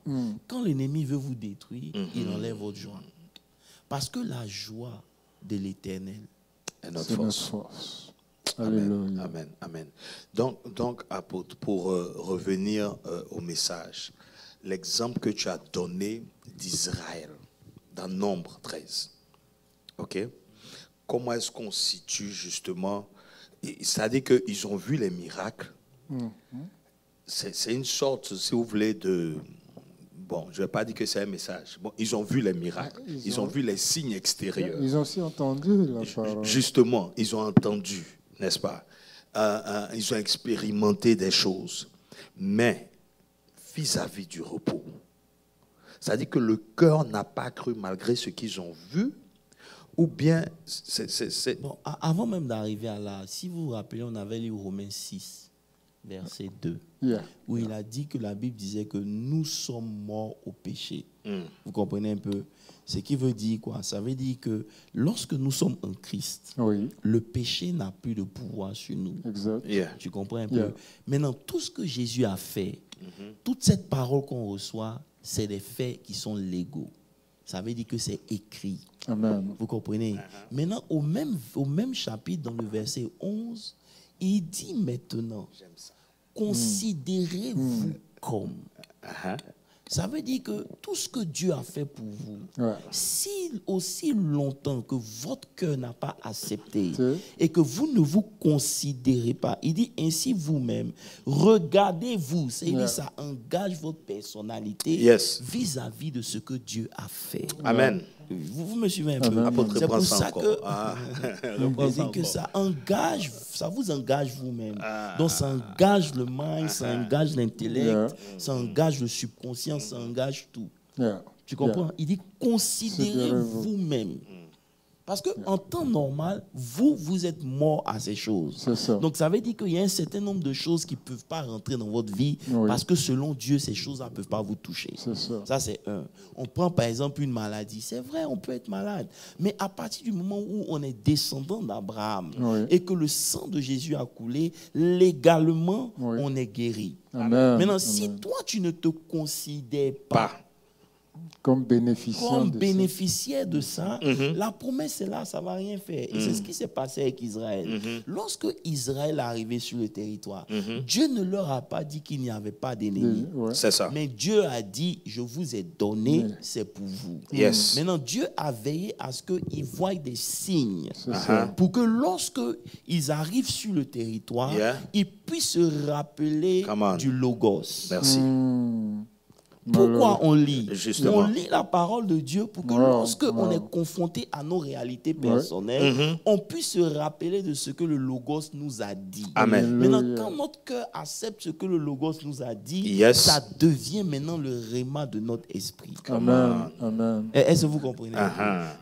Quand l'ennemi veut vous détruire, il enlève votre joie. Parce que la joie de l'Éternel, Et notre C'est notre force. force. Amen. Alléluia. Amen. Amen. Donc pour revenir au message, l'exemple que tu as donné d'Israël dans Nombre 13, ok? Comment est-ce qu'on situe justement? C'est-à-dire qu'ils ont vu les miracles. C'est une sorte, si vous voulez, de... Bon, je ne vais pas dire que c'est un message. Bon, ils ont vu les miracles. Ils ont vu les signes extérieurs. Ils ont aussi entendu la parole. Justement, ils ont entendu, n'est-ce pas? Ils ont expérimenté des choses. Mais vis-à-vis du repos, c'est-à-dire que le cœur n'a pas cru malgré ce qu'ils ont vu, ou bien c'est... Bon, avant même d'arriver à là, si vous vous rappelez, on avait lu Romains 6, verset 2, où il a dit que la Bible disait que nous sommes morts au péché. Vous comprenez un peu? Ce qui veut dire quoi? Ça veut dire que lorsque nous sommes en Christ, le péché n'a plus de pouvoir sur nous. Exact. Yeah. Tu comprends un peu? Maintenant, tout ce que Jésus a fait, toute cette parole qu'on reçoit, c'est des faits qui sont légaux. Ça veut dire que c'est écrit. Amen. Vous comprenez? Maintenant, au même chapitre, dans le verset 11, il dit maintenant, considérez-vous comme. Ça veut dire que tout ce que Dieu a fait pour vous, si aussi longtemps que votre cœur n'a pas accepté et que vous ne vous considérez pas, il dit ainsi vous-même, regardez-vous, c'est-à-dire ça engage votre personnalité vis-à-vis de ce que Dieu a fait. Amen. Vous me suivez un peu. C'est pour ça que ça engage, ça vous engage vous-même. Donc ça engage le mind, ça engage l'intellect, ça engage le subconscient, ça engage tout. Tu comprends? Il dit considérez vous-même. Parce qu'en temps normal, vous êtes mort à ces choses. Donc, ça veut dire qu'il y a un certain nombre de choses qui ne peuvent pas rentrer dans votre vie parce que selon Dieu, ces choses-là ne peuvent pas vous toucher. Ça, c'est un. On prend par exemple une maladie. C'est vrai, on peut être malade. Mais à partir du moment où on est descendant d'Abraham et que le sang de Jésus a coulé, légalement, on est guéri. Maintenant, si toi, tu ne te considères pas comme bénéficiaire de ça, la promesse est là, ça ne va rien faire. Et c'est ce qui s'est passé avec Israël. Lorsque Israël est arrivé sur le territoire, Dieu ne leur a pas dit qu'il n'y avait pas d'ennemis. C'est ça. Mais Dieu a dit, je vous ai donné, c'est pour vous. Maintenant, Dieu a veillé à ce qu'ils voient des signes pour que lorsque ils arrivent sur le territoire, ils puissent se rappeler du Logos. Merci. Pourquoi on lit? Justement. On lit la parole de Dieu pour que lorsque on est confronté à nos réalités personnelles, on puisse se rappeler de ce que le Logos nous a dit. Amen. Maintenant, quand notre cœur accepte ce que le Logos nous a dit, ça devient maintenant le réma de notre esprit. Amen. Est-ce que vous comprenez?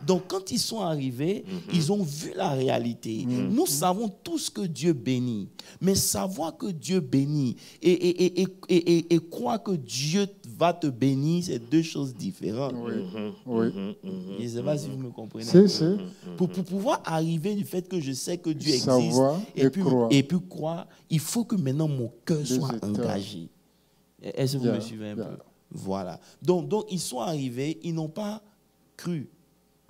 Donc, quand ils sont arrivés, ils ont vu la réalité. Nous savons tous que Dieu bénit. Mais savoir que Dieu bénit et croire que Dieu va te bénir, c'est deux choses différentes. Je ne sais pas si vous me comprenez. Pour pouvoir arriver du fait que je sais que Dieu existe et puis croire, il faut que maintenant mon cœur soit engagé. Est-ce que vous me suivez un peu? Voilà. Donc, ils sont arrivés, ils n'ont pas cru.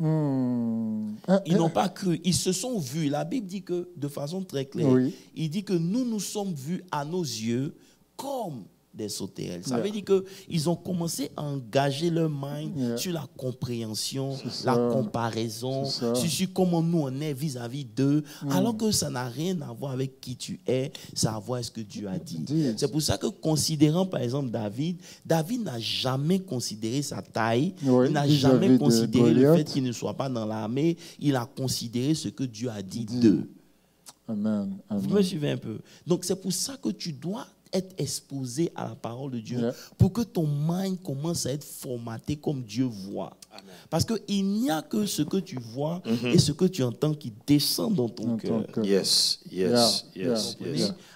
Ils n'ont pas cru. Ils se sont vus. La Bible dit que, de façon très claire, il dit que nous sommes vus à nos yeux comme des sauterelles. Ça veut dire qu'ils ont commencé à engager leur mind sur la compréhension, la comparaison, sur comment nous on est vis-à-vis d'eux, alors que ça n'a rien à voir avec qui tu es, ça a à voir avec ce que Dieu a dit. C'est pour ça que considérant par exemple David n'a jamais considéré sa taille, il n'a jamais considéré le fait qu'il ne soit pas dans l'armée, il a considéré ce que Dieu a dit d'eux. Amen. Vous me suivez un peu? Donc c'est pour ça que tu dois être exposé à la parole de Dieu pour que ton mind commence à être formaté comme Dieu voit. Amen. Parce qu'il n'y a que ce que tu vois et ce que tu entends qui descend dans ton cœur. Yes.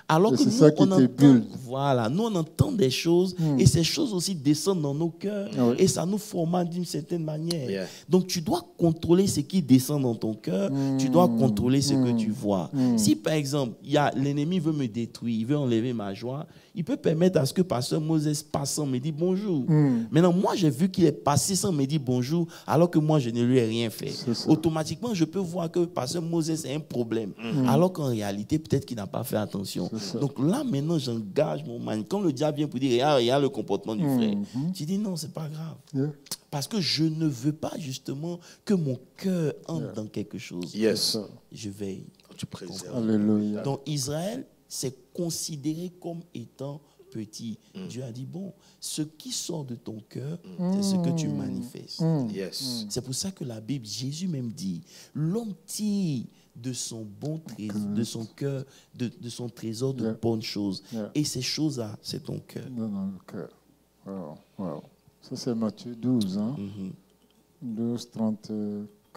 Alors que nous on entend des choses et ces choses aussi descendent dans nos cœurs et ça nous formate d'une certaine manière. Donc tu dois contrôler ce qui descend dans ton cœur, tu dois contrôler ce que tu vois. Si par exemple, l'ennemi veut me détruire, il veut enlever ma joie, il peut permettre à ce que Pasteur Moses passe sans me dire bonjour. Maintenant, moi j'ai vu qu'il est passé sans me dire bonjour alors que moi je ne lui ai rien fait. Automatiquement, je peux voir que Pasteur Moses a un problème alors qu'en réalité, peut-être qu'il n'a pas fait attention. Donc là, maintenant, j'engage mon mind. Quand le diable vient pour dire, regarde le comportement du frère, tu dis non, c'est pas grave. Parce que je ne veux pas justement que mon cœur entre dans quelque chose. Je veille. Tu préserves. Alléluia. Donc Israël, c'est considéré comme étant petit. Dieu a dit, bon, ce qui sort de ton cœur, c'est ce que tu manifestes. C'est pour ça que la Bible, Jésus même dit, l'homme tire de son bon trésor, de son cœur, de son trésor de bonnes choses. Et ces choses-là, c'est ton cœur. Dans le cœur. Wow. Ça, c'est Matthieu 12, hein? 12, 30,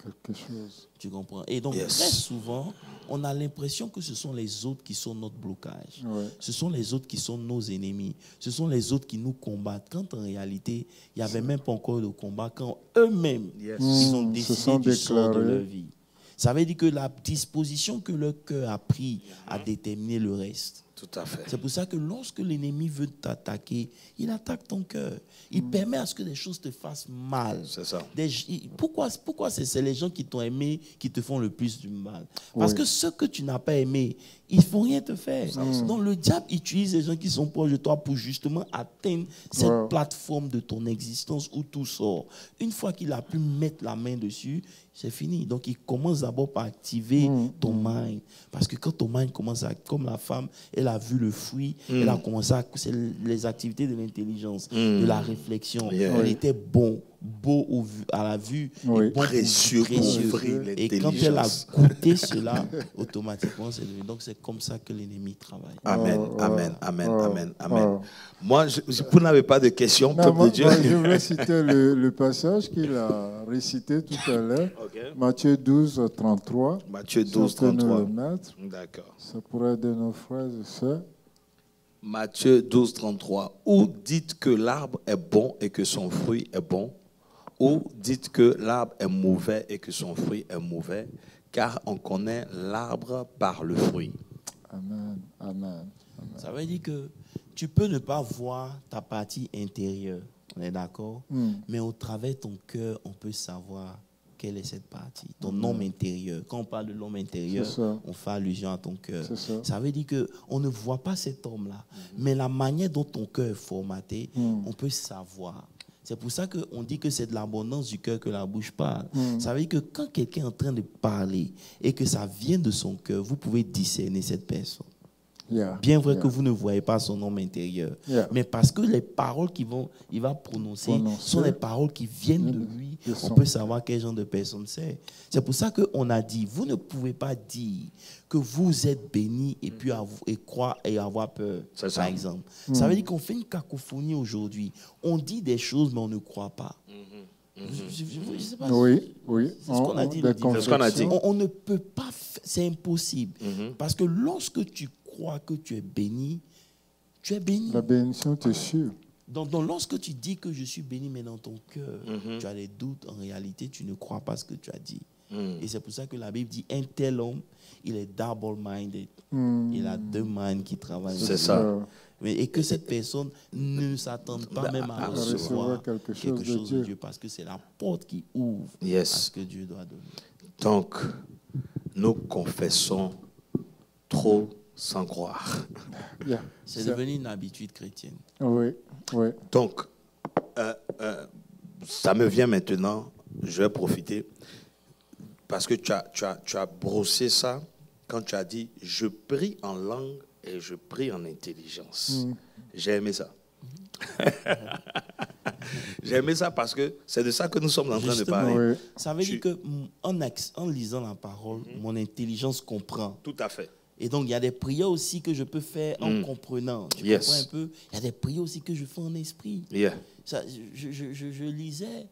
quelque chose. Tu comprends? Et donc, très souvent, on a l'impression que ce sont les autres qui sont notre blocage. Ce sont les autres qui sont nos ennemis. Ce sont les autres qui nous combattent. Quand en réalité, il n'y avait même pas encore de combat. Quand eux-mêmes, ils ont décidé du sort de leur vie. Ça veut dire que la disposition que leur cœur a pris a déterminé le reste. Tout à fait. C'est pour ça que lorsque l'ennemi veut t'attaquer, il attaque ton cœur. Il permet à ce que les choses te fassent mal. C'est ça. Pourquoi c'est les gens qui t'ont aimé qui te font le plus du mal? Parce que ceux que tu n'as pas aimés, ils ne font rien te faire. Donc le diable utilise les gens qui sont proches de toi pour justement atteindre cette plateforme de ton existence où tout sort. Une fois qu'il a pu mettre la main dessus, c'est fini. Donc, il commence d'abord par activer ton mind. Parce que quand ton mind commence à... Comme la femme, elle a vu le fruit, elle a commencé à... C'est les activités de l'intelligence, de la réflexion. Elle était beau à la vue, et bon précieux. Et quand elle a goûté cela, automatiquement, c'est devenu. Donc, c'est comme ça que l'ennemi travaille. Amen, amen. Moi, vous n'avez pas de questions, peuple de Dieu? Moi, je voulais citer le passage qu'il a récité tout à l'heure. Matthieu 12, 33. Matthieu 12, 33. D'accord. Ça pourrait être de nos frères et sœurs. Matthieu 12, 33. Ou dites que l'arbre est bon et que son fruit est bon, ou dites que l'arbre est mauvais et que son fruit est mauvais, car on connaît l'arbre par le fruit. Amen, amen. Ça veut dire que tu peux ne pas voir ta partie intérieure, on est d'accord? Mais au travers de ton cœur, on peut savoir quelle est cette partie, ton homme intérieur. Quand on parle de l'homme intérieur, on fait allusion à ton cœur. Ça veut dire qu'on ne voit pas cet homme-là, mais la manière dont ton cœur est formaté, on peut savoir. C'est pour ça qu'on dit que c'est de l'abondance du cœur que la bouche parle. Ça veut dire que quand quelqu'un est en train de parler et que ça vient de son cœur, vous pouvez discerner cette personne. Bien vrai que vous ne voyez pas son homme intérieur. Mais parce que les paroles qu'il va prononcer sont les paroles qui viennent de lui, on peut savoir quel genre de personne c'est. C'est pour ça qu'on a dit, vous ne pouvez pas dire que vous êtes béni et puis croire et avoir peur, par exemple. Ça veut dire qu'on fait une cacophonie aujourd'hui. On dit des choses, mais on ne croit pas. Je sais pas oui. C'est ce qu'on a dit. C'est ce qu'on a dit. On ne peut pas, c'est impossible. Parce que lorsque tu crois que tu es béni, tu es béni. La bénédiction te suit. Donc, lorsque tu dis que je suis béni, mais dans ton cœur, tu as des doutes, en réalité, tu ne crois pas ce que tu as dit. Et c'est pour ça que la Bible dit, un tel homme, il est double-minded. Il a deux minds qui travaillent. C'est ça. Et que cette personne ne s'attende pas même à recevoir quelque chose de Dieu, parce que c'est la porte qui ouvre à ce que Dieu doit donner. Donc, nous confessons trop sans croire. C'est devenu une habitude chrétienne. Oui. Donc, ça me vient maintenant, je vais profiter, parce que tu as brossé ça quand tu as dit « je prie en langue et je prie en intelligence ». J'ai aimé ça. J'ai aimé ça parce que c'est de ça que nous sommes en train de parler. Ça veut dire qu'en lisant la parole, mon intelligence comprend. Tout à fait. Et donc, il y a des prières aussi que je peux faire en comprenant. Tu comprends un peu? Il y a des prières aussi que je fais en esprit. Ça, je lisais...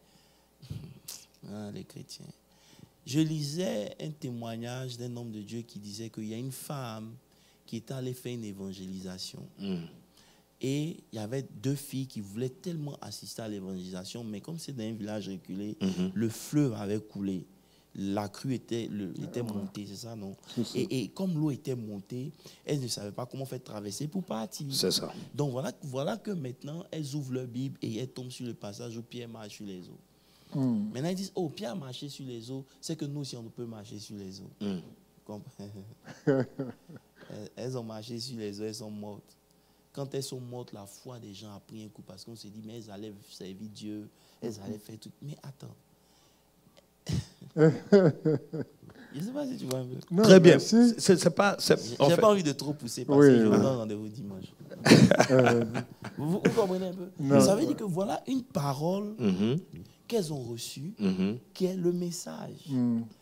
les chrétiens. Je lisais un témoignage d'un homme de Dieu qui disait qu'il y a une femme qui était allée faire une évangélisation. Et il y avait deux filles qui voulaient tellement assister à l'évangélisation, mais comme c'est dans un village reculé, le fleuve avait coulé. La crue était montée, c'est ça, non? Et comme l'eau était montée, elles ne savaient pas comment faire traverser pour partir. C'est ça. Donc voilà que maintenant, elles ouvrent leur Bible et elles tombent sur le passage où Pierre marche sur les eaux. Maintenant, ils disent, oh, Pierre a marché sur les eaux, c'est que nous aussi, on peut marcher sur les eaux. Elles ont marché sur les eaux, elles sont mortes. Quand elles sont mortes, la foi des gens a pris un coup parce qu'on s'est dit, mais elles allaient servir Dieu, elles allaient faire tout. Mais attends. Je ne sais pas si tu vois un peu. Non, très bien. C'est pas, j'ai pas envie de trop pousser parce que je vous donne rendez-vous dimanche. Vous comprenez un peu? Non. Ça veut dire que voilà une parole qu'elles ont reçue, qui est le message.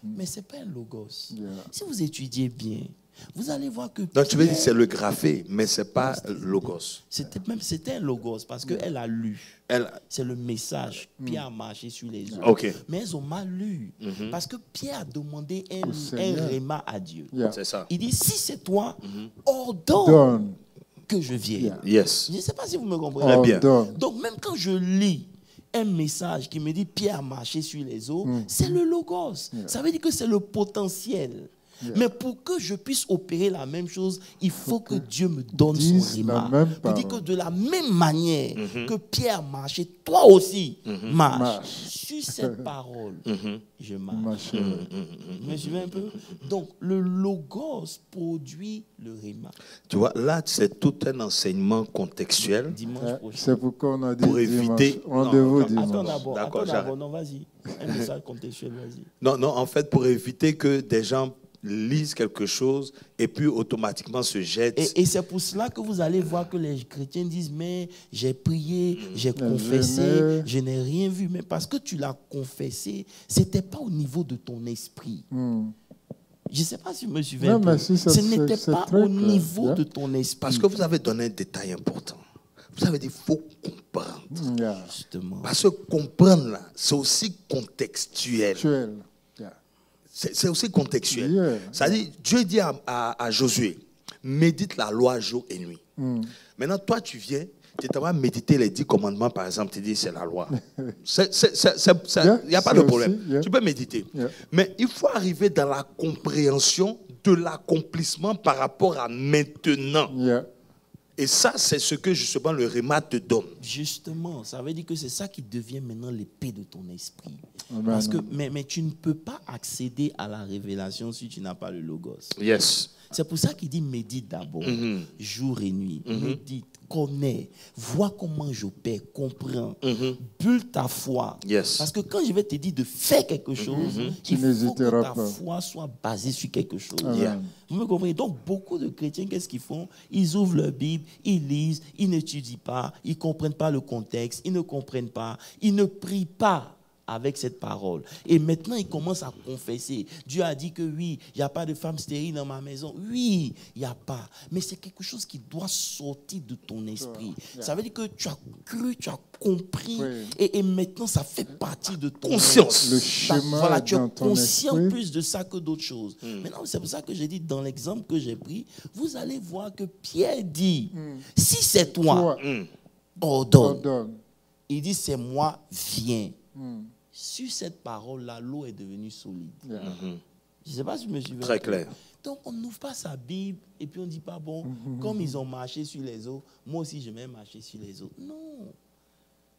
Mais ce n'est pas un logos. Si vous étudiez bien, vous allez voir que... Donc tu veux dire que c'est le graphé, mais ce n'est pas logos. C'était un logos parce qu'elle a lu. C'est le message. Pierre a marché sur les eaux. Mais elles ont mal lu. Parce que Pierre a demandé un réma à Dieu. C'est ça. Il dit, si c'est toi, ordonne que je vienne. Je ne sais pas si vous me comprenez bien. Donc même quand je lis un message qui me dit Pierre a marché sur les eaux, c'est le logos. Ça veut dire que c'est le potentiel. Mais pour que je puisse opérer la même chose, il faut que Dieu me donne son dise la rhéma. même Il dit que parole. de la même manière que Pierre marchait, toi aussi marche. Marche. Sur cette parole, je marche. Marcher. Vous me suivez un peu? Donc, le logos produit le rhéma. Tu vois, là, c'est tout un enseignement contextuel. Dimanche prochain. C'est pourquoi on a dit Pour dimanche. éviter- Rendez-vous Non, dimanche. Attends d'abord, D'accord, j'arrête. non, vas-y. Un message contextuel, vas-y. Non, non, en fait, pour éviter que des gens lisent quelque chose et puis automatiquement se jettent. Et c'est pour cela que vous allez voir que les chrétiens disent, mais j'ai prié, j'ai confessé, je n'ai rien vu. Mais parce que tu l'as confessé, ce n'était pas au niveau de ton esprit. Je ne sais pas si vous me suivez Non, un peu. mais si, Ce n'était c'est pas très au clair. niveau Yeah. de ton esprit. Parce que vous avez donné un détail important. Vous avez dit, il faut comprendre. Yeah. Justement. Parce que comprendre, là, c'est aussi contextuel. Actuel. Yeah. C'est aussi contextuel. Yeah. C'est-à-dire, Dieu dit à Josué, médite la loi jour et nuit. Maintenant, toi, tu viens, tu t'en vas méditer les 10 commandements, par exemple, tu dis, c'est la loi. Il n'y a pas de c'est problème. aussi, yeah. Tu peux méditer. Yeah. Mais il faut arriver dans la compréhension de l'accomplissement par rapport à maintenant. Yeah. Et ça, c'est ce que justement le Rhéma te donne. Justement, ça veut dire que c'est ça qui devient maintenant l'épée de ton esprit. Amen. Parce que, mais tu ne peux pas accéder à la révélation si tu n'as pas le logos. Yes. C'est pour ça qu'il dit médite d'abord, jour et nuit. Médite, connais, vois comment j'opère, comprends, bulle ta foi. Yes. Parce que quand je vais te dire de faire quelque chose, Tu il faut que n'hésiteras ta pas. foi soit basée sur quelque chose. Amen. Yeah. Vous me comprenez? Donc, beaucoup de chrétiens, qu'est-ce qu'ils font? Ils ouvrent leur Bible, ils lisent, ils n'étudient pas, ils ne comprennent pas le contexte, ils ne comprennent pas, ils ne prient pas avec cette parole. Et maintenant, ils commencent à confesser. Dieu a dit que oui, il n'y a pas de femme stérile dans ma maison. Oui, il n'y a pas. Mais c'est quelque chose qui doit sortir de ton esprit. Ça veut dire que tu as cru, tu as compris, Oui. et maintenant, ça fait partie de ton Conscience. Le ça, schéma voilà, est tu es dans ton conscient esprit. plus de ça que d'autres choses. Maintenant, c'est pour ça que j'ai dit, dans l'exemple que j'ai pris, vous allez voir que Pierre dit, si c'est toi, Toi, ordonne. ordonne. Il dit, c'est moi, viens. Sur cette parole-là, l'eau est devenue solide. Yeah. Je ne sais pas si je me suis Très clair. Donc, on n'ouvre pas sa Bible et puis on ne dit pas, bon, comme ils ont marché sur les eaux, moi aussi, je vais marcher sur les eaux. Non.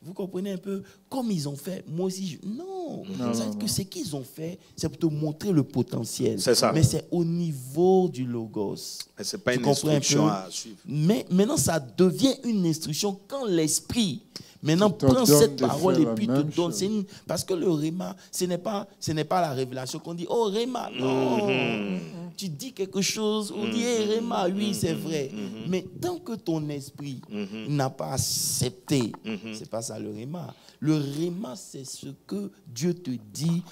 Vous comprenez un peu? Comme ils ont fait, moi aussi, non. C'est-à-dire que ce qu'ils ont fait, c'est pour te montrer le potentiel. C'est ça. Mais c'est au niveau du logos. Mais ce n'est pas Tu une comprends un instruction peu? à suivre. Mais maintenant, ça devient une instruction quand l'esprit maintenant Te prend donne cette de parole faire et la puis te même donne. chose. Parce que le Rhéma, ce n'est pas la révélation qu'on dit, oh Rhéma, non. Tu dis quelque chose, on dit, hey, Rhéma, oui, c'est vrai. Mais tant que ton esprit n'a pas accepté, c'est pas ça le Rhéma. Le Rhéma, c'est ce que Dieu te dit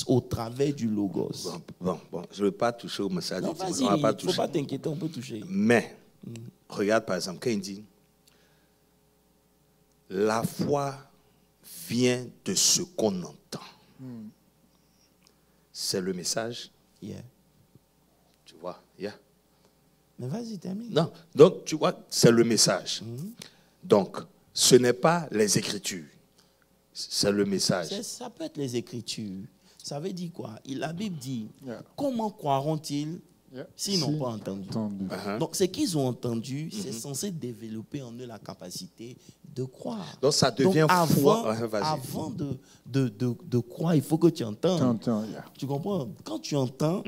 au travers du Logos. Bon, je ne veux pas toucher au message. Non, On vas-y, va il pas ne faut toucher. pas t'inquiéter, on peut toucher. Mais, regarde par exemple, quand il dit, la foi vient de ce qu'on entend. C'est le message, Yeah. tu vois. Yeah. Mais vas-y, termine. Non, donc tu vois, c'est le message. Donc, ce n'est pas les Écritures, c'est le message. Ça peut être les Écritures. Ça veut dire quoi? La Bible dit, Yeah. comment croiront-ils Yeah. s'ils n'ont Si, pas entendu? entendu. Donc, ce qu'ils ont entendu, c'est censé développer en eux la capacité de croire. Donc, ça devient foi. Vas-y. Avant de croire, il faut que tu entendes. T'entends, yeah. Tu comprends? Quand tu entends,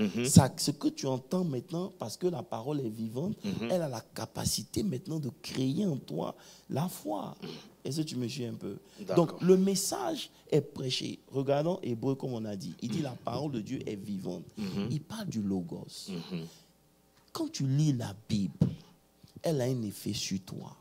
ce que tu entends maintenant, parce que la parole est vivante, elle a la capacité maintenant de créer en toi la foi. Est-ce que tu me suis un peu? D'accord. Donc, le message est prêché. Regardons Hébreu, comme on a dit. Il dit la parole de Dieu est vivante. Il parle du logos. Quand tu lis la Bible, elle a un effet sur toi.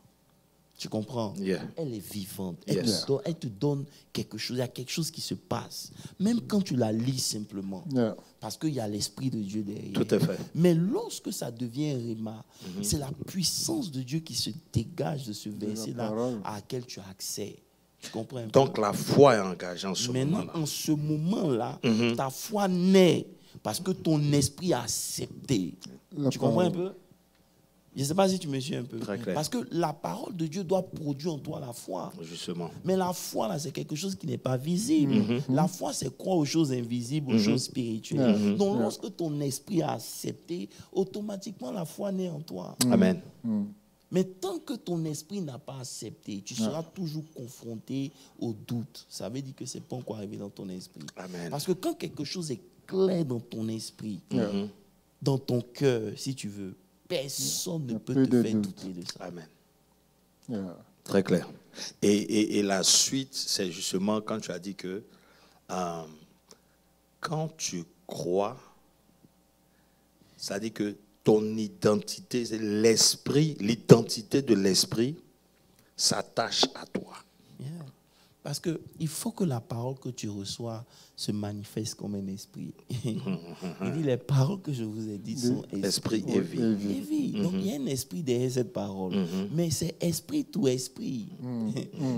Tu comprends? Yeah. Elle est vivante. Yes. Elle te donne quelque chose. Il y a quelque chose qui se passe. Même quand tu la lis simplement. Yeah. Parce qu'il y a l'Esprit de Dieu derrière. Tout à fait. Mais lorsque ça devient Rhéma, c'est la puissance de Dieu qui se dégage de ce verset-là parole. à laquelle tu as accès. Tu comprends un peu? Donc, la foi est engagée en ce Maintenant, moment-là. en ce moment-là, ta foi naît parce que ton esprit a accepté. La Tu comprends un parole. peu? Je ne sais pas si tu me suis un peu. Très clair. Parce que la parole de Dieu doit produire en toi la foi. Justement. Mais la foi, là, c'est quelque chose qui n'est pas visible. La foi, c'est croire aux choses invisibles, aux choses spirituelles. Donc, lorsque ton esprit a accepté, automatiquement, la foi naît en toi. Amen. Mais tant que ton esprit n'a pas accepté, tu seras toujours confronté au doute. Ça veut dire que ce n'est pas encore arrivé dans ton esprit. Amen. Parce que quand quelque chose est clair dans ton esprit, dans ton cœur, si tu veux, personne ne peut te faire douter de ça. Amen. Très clair. Et la suite, c'est justement quand tu as dit que quand tu crois, ça dit que ton identité, c'est l'esprit, l'identité de l'esprit s'attache à toi. Yeah. Parce qu'il faut que la parole que tu reçois se manifeste comme un esprit. Il dit, les paroles que je vous ai dites sont esprit et vie. Donc, il y a un esprit derrière cette parole. Mais c'est esprit tout esprit.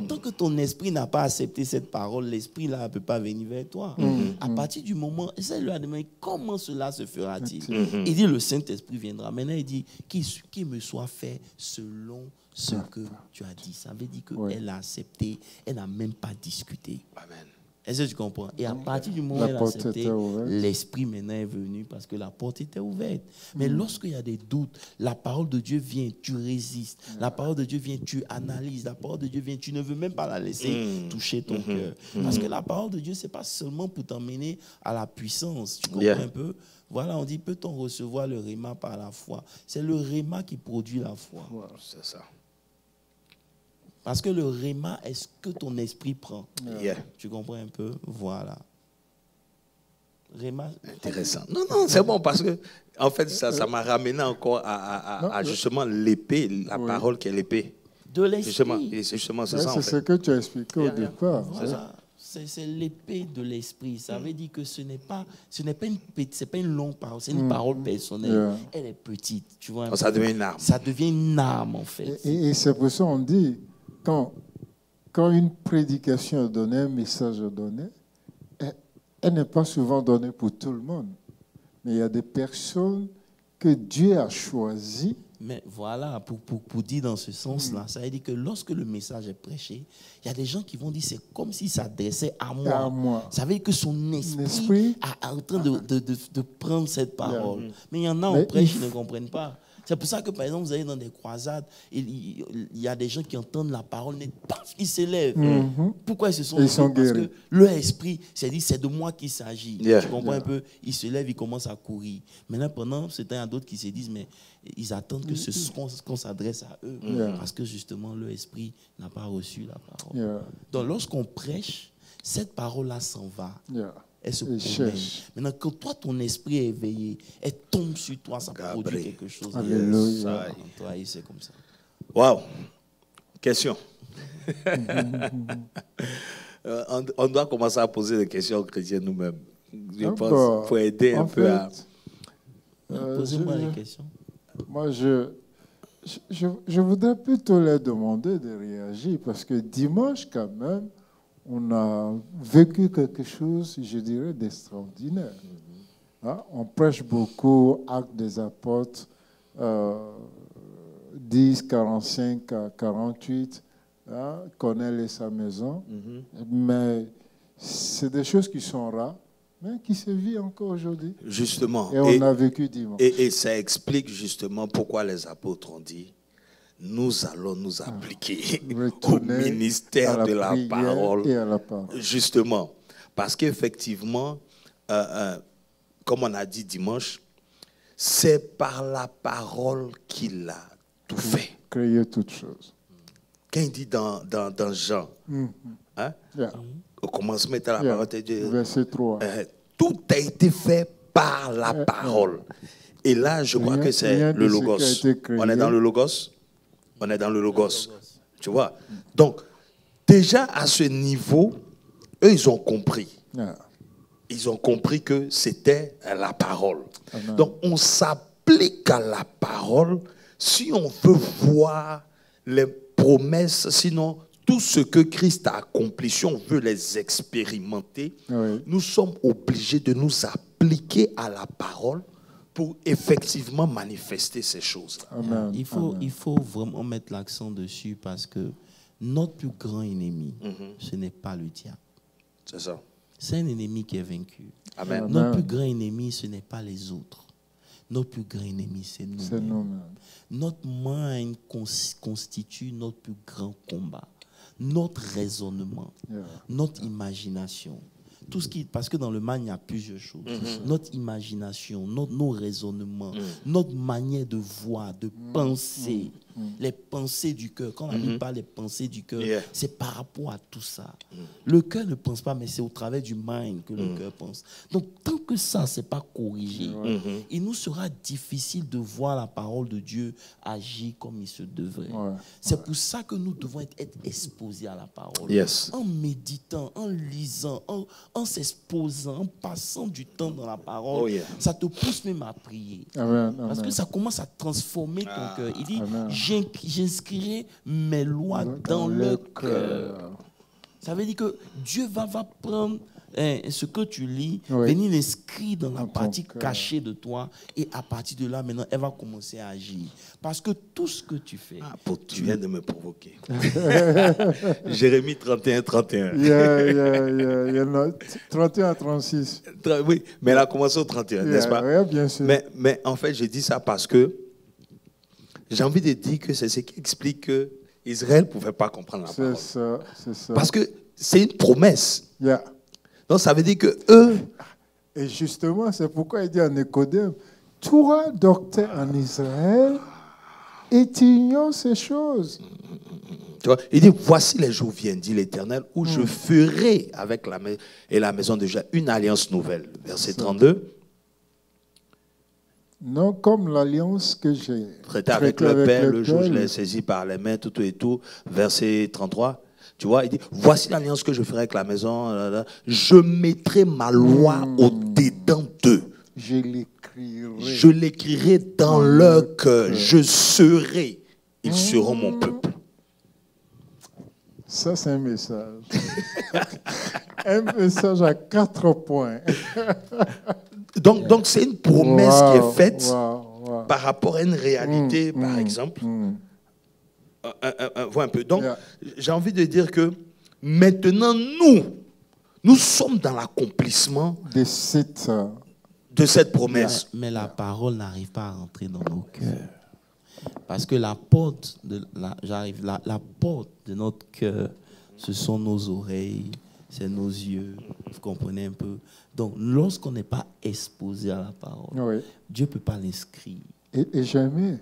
Tant que ton esprit n'a pas accepté cette parole, l'esprit là ne peut pas venir vers toi. À partir du moment, ça lui a demandé, comment cela se fera-t-il? Il dit, le Saint-Esprit viendra. Maintenant, il dit, qu'il me soit fait selon ce que tu as dit. Ça veut dire qu'elle a accepté, elle n'a même pas discuté. Amen. Est-ce que tu comprends? Et à partir du moment où elle a accepté, l'esprit maintenant est venu parce que la porte était ouverte. Mais lorsqu'il y a des doutes, la parole de Dieu vient, tu résistes. La parole de Dieu vient, tu analyses. La parole de Dieu vient, tu ne veux même pas la laisser toucher ton cœur. Parce que la parole de Dieu, ce n'est pas seulement pour t'emmener à la puissance. Tu comprends un peu? Voilà, on dit, peut-on recevoir le réma par la foi? C'est le réma qui produit la foi. C'est ça. Parce que le réma est ce que ton esprit prend. Yeah. Tu comprends un peu? Voilà. Réma. Intéressant. Non, c'est bon parce que, en fait, ça m'a ramené encore à justement l'épée, la parole qui est l'épée. De l'esprit. Justement, c'est ça. C'est ce que tu as expliqué au départ. Voilà. C'est l'épée de l'esprit. Ça veut dire que ce n'est pas une longue parole, c'est une parole personnelle. Elle est petite. Tu vois, ça devient une arme. Ça devient une arme, en fait. Et c'est pour ça qu'on dit, quand une prédication est donnée, un message est donné, elle n'est pas souvent donnée pour tout le monde. Mais il y a des personnes que Dieu a choisies. Mais voilà, pour dire dans ce sens-là, ça veut dire que lorsque le message est prêché, il y a des gens qui vont dire c'est comme s'il s'adressait à moi. Ça veut dire que son esprit est en train de prendre cette parole. Mais il y en a, on prêche, ils ne comprennent pas. C'est pour ça que, par exemple, vous allez dans des croisades, il y a des gens qui entendent la parole, mais paf, ils s'élèvent. Pourquoi ils se sont guéris? Parce que leur esprit s'est dit, c'est de moi qu'il s'agit. Tu comprends un peu? Ils se lèvent, ils commencent à courir. Maintenant, pendant ce temps, il y a d'autres qui se disent, mais ils attendent que qu'on s'adresse à eux. Parce que, justement, leur esprit n'a pas reçu la parole. Donc, lorsqu'on prêche, cette parole-là s'en va. Elle se promène. Maintenant, quand toi, ton esprit est éveillé, elle tombe sur toi, ça produit quelque chose. Alléluia. Toi, c'est comme ça. Waouh. Question. On doit commencer à poser des questions aux chrétiens nous-mêmes. Je pense pour aider un peu à... Posez-moi les questions. Moi, je voudrais plutôt leur demander de réagir parce que dimanche, quand même, on a vécu quelque chose, je dirais, d'extraordinaire. On prêche beaucoup, Actes des Apôtres, 10, 45 à 48, Corneille et sa maison. Mais c'est des choses qui sont rares, mais qui se vivent encore aujourd'hui. Justement. Et on a vécu dimanche. Et ça explique justement pourquoi les apôtres ont dit nous allons nous appliquer au ministère de la parole. Et à la parole. Justement. Parce qu'effectivement, comme on a dit dimanche, c'est par la parole qu'il a tout fait. Créer toutes choses. Quand il dit dans Jean, au commencement était la parole de Dieu. Verset 3. Tout a été fait par la parole. Et là, je crois que c'est le Logos. On est dans le Logos. On est dans le Logos. Tu vois? Donc, déjà à ce niveau, eux, ils ont compris. Ils ont compris que c'était la parole. Amen. Donc, on s'applique à la parole si on veut voir les promesses, sinon tout ce que Christ a accompli, si on veut les expérimenter, nous sommes obligés de nous appliquer à la parole pour effectivement manifester ces choses-là. Amen. Il faut vraiment mettre l'accent dessus parce que notre plus grand ennemi, ce n'est pas le diable. C'est ça. C'est un ennemi qui est vaincu. Amen. Notre plus grand ennemi, ce n'est pas les autres. Notre plus grand ennemi, c'est nous. C'est nous-mêmes. Notre mind constitue notre plus grand combat. Notre raisonnement, notre imagination. Tout ce qui, parce que dans le mind, il y a plusieurs choses. Notre imagination, nos raisonnements, notre manière de voir, de penser, les pensées du cœur. Quand on ne parle des pensées du cœur, c'est par rapport à tout ça. Le cœur ne pense pas, mais c'est au travers du mind que le cœur pense. Donc, tant que ça, ce n'est pas corrigé, il nous sera difficile de voir la parole de Dieu agir comme il se devrait. C'est pour ça que nous devons être exposés à la parole. En méditant, en lisant, en s'exposant, en passant du temps dans la parole, ça te pousse même à prier. Parce que ça commence à transformer ton cœur. Il dit, j'inscrirai mes lois dans le cœur. Ça veut dire que Dieu va prendre ce que tu lis, venir l'inscrire dans la partie cachée de toi, et à partir de là, maintenant, elle va commencer à agir. Parce que tout ce que tu fais... tu viens de me provoquer. Jérémie 31, 31. 31, 36. Oui, mais elle a commencé au 31, n'est-ce pas? Oui, bien sûr. Mais en fait, j'ai dit ça parce que j'ai envie de dire que c'est ce qui explique que Israël ne pouvait pas comprendre la parole. C'est ça. Parce que c'est une promesse. Yeah. Donc ça veut dire que eux... Et justement, c'est pourquoi il dit à Nicodème, toi, docteur en Israël, et tu ignores ces choses. Tu vois, il dit, voici les jours viennent, dit l'Éternel, où je ferai avec la maison de Juda une alliance nouvelle. Verset 32. Non comme l'alliance que j'ai traité avec le Père, le jour où je l'ai saisi par les mains, tout et tout. Verset 33. Tu vois, il dit, voici l'alliance que je ferai avec la maison. Je mettrai ma loi au-dedans d'eux. Je l'écrirai dans leur cœur. Je serai. Ils seront mon peuple. Ça, c'est un message. Un message à 4 points. Donc c'est une promesse qui est faite par rapport à une réalité, par exemple. Vois un peu. Donc, j'ai envie de dire que maintenant, nous sommes dans l'accomplissement de cette promesse. Mais la parole n'arrive pas à rentrer dans nos cœurs. Parce que la porte la porte de notre cœur, ce sont nos oreilles, c'est nos yeux. Vous comprenez un peu? Donc, lorsqu'on n'est pas exposé à la parole, Dieu ne peut pas l'inscrire. Et j'aimais